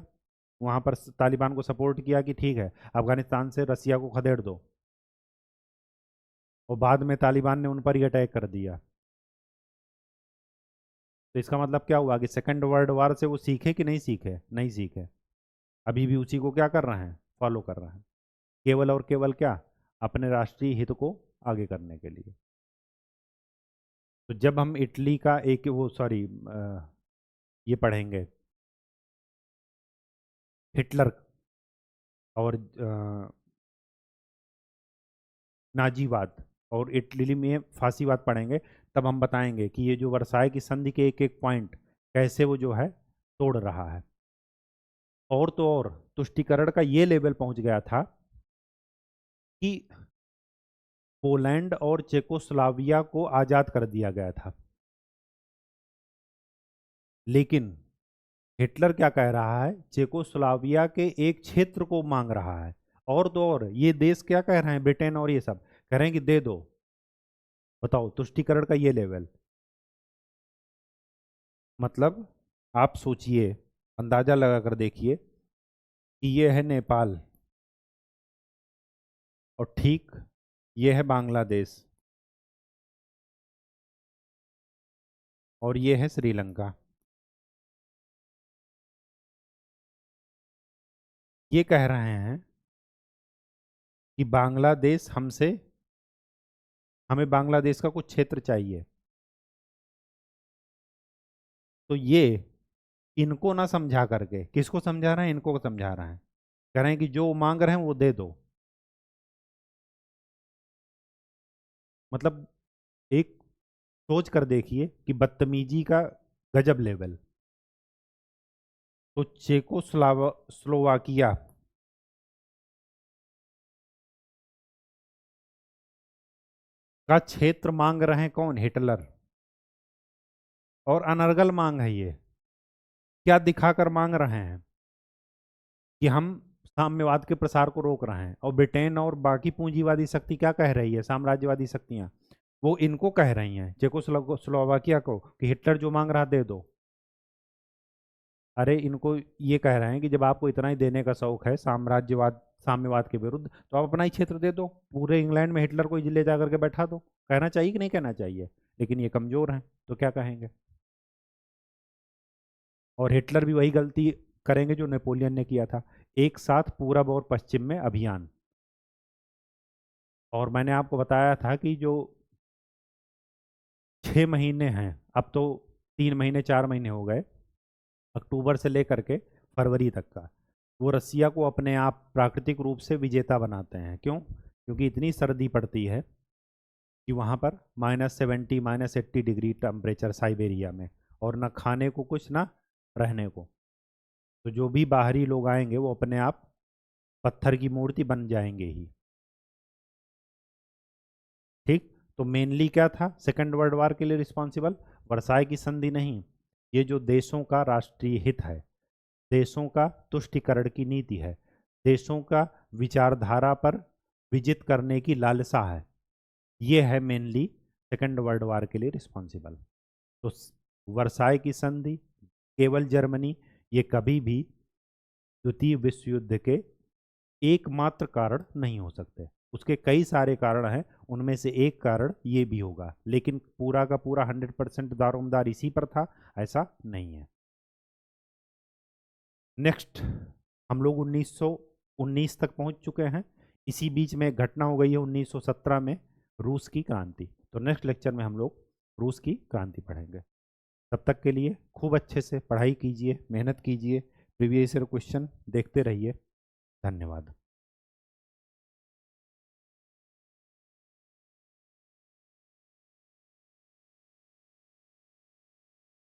वहाँ पर तालिबान को सपोर्ट किया कि ठीक है अफगानिस्तान से रसिया को खदेड़ दो, और बाद में तालिबान ने उन पर ही अटैक कर दिया। तो इसका मतलब क्या हुआ कि सेकेंड वर्ल्ड वार से वो सीखे कि नहीं सीखे? नहीं सीखे, अभी भी उसी को क्या कर रहे हैं? फॉलो कर रहे हैं, केवल और केवल क्या? अपने राष्ट्रीय हित को आगे करने के लिए। तो जब हम इटली का एक वो सॉरी ये पढ़ेंगे, हिटलर और नाजीवाद और इटली में फांसीवाद पढ़ेंगे, तब हम बताएंगे कि ये जो वर्साई की संधि के एक एक पॉइंट कैसे वो जो है तोड़ रहा है। और तो और तुष्टीकरण का ये लेवल पहुंच गया था कि पोलैंड और चेकोस्लोवाकिया को आज़ाद कर दिया गया था। लेकिन हिटलर क्या कह रहा है? चेकोस्लोवाकिया के एक क्षेत्र को मांग रहा है। और तो और ये देश क्या कह रहे हैं? ब्रिटेन और ये सब कह रहे हैं कि दे दो। बताओ तुष्टीकरण का ये लेवल। मतलब आप सोचिए, अंदाजा लगा कर देखिए कि ये है नेपाल, और ठीक ये है बांग्लादेश, और ये है श्रीलंका। ये कह रहे हैं कि बांग्लादेश हमसे, हमें बांग्लादेश का कुछ क्षेत्र चाहिए। तो ये इनको ना समझा करके, किसको समझा रहे हैं? इनको समझा रहे हैं, कह रहे हैं कि जो मांग रहे हैं वो दे दो। मतलब एक सोच कर देखिए कि बदतमीजी का गजब लेवल। तो स्लोवाकिया का क्षेत्र मांग रहे हैं कौन? हिटलर। और अनर्गल मांग है ये। क्या दिखाकर मांग रहे हैं? कि हम साम्यवाद के प्रसार को रोक रहे हैं। और ब्रिटेन और बाकी पूंजीवादी शक्ति क्या कह रही है, साम्राज्यवादी शक्तियां, वो इनको कह रही हैं चेकोस्लोवाकिया को कि हिटलर जो मांग रहा दे दो। अरे इनको ये कह रहे हैं कि जब आपको इतना ही देने का शौक है साम्राज्यवाद साम्यवाद के विरुद्ध, तो आप अपना ही क्षेत्र दे दो, पूरे इंग्लैंड में हिटलर को ले जा करके बैठा दो। कहना चाहिए कि नहीं कहना चाहिए? लेकिन ये कमजोर हैं तो क्या कहेंगे। और हिटलर भी वही गलती करेंगे जो नेपोलियन ने किया था, एक साथ पूरब और पश्चिम में अभियान। और मैंने आपको बताया था कि जो 6 महीने हैं, अब तो 3 महीने 4 महीने हो गए, अक्टूबर से लेकर के फरवरी तक का, वो रसिया को अपने आप प्राकृतिक रूप से विजेता बनाते हैं। क्यों? क्योंकि इतनी सर्दी पड़ती है कि वहाँ पर -70 -80 डिग्री टेम्परेचर साइबेरिया में, और ना खाने को कुछ ना रहने को। तो जो भी बाहरी लोग आएंगे वो अपने आप पत्थर की मूर्ति बन जाएंगे ही। ठीक, तो मेनली क्या था सेकेंड वर्ल्ड वार के लिए रिस्पॉन्सिबल? वर्साई की संधि नहीं, ये जो देशों का राष्ट्रीय हित है, देशों का तुष्टिकरण की नीति है, देशों का विचारधारा पर विजित करने की लालसा है, ये है मेनली सेकेंड वर्ल्ड वार के लिए रिस्पॉन्सिबल। तो वर्साई की संधि, केवल जर्मनी, ये कभी भी द्वितीय विश्व युद्ध के एकमात्र कारण नहीं हो सकते। उसके कई सारे कारण हैं, उनमें से एक कारण ये भी होगा, लेकिन पूरा का पूरा 100% दारोमदार इसी पर था, ऐसा नहीं है। नेक्स्ट, हम लोग 1919 तक पहुंच चुके हैं। इसी बीच में एक घटना हो गई है 1917 में, रूस की क्रांति। तो नेक्स्ट लेक्चर में हम लोग रूस की क्रांति पढ़ेंगे। तब तक के लिए खूब अच्छे से पढ़ाई कीजिए, मेहनत कीजिए, प्रीवियस ईयर क्वेश्चन देखते रहिए। धन्यवाद।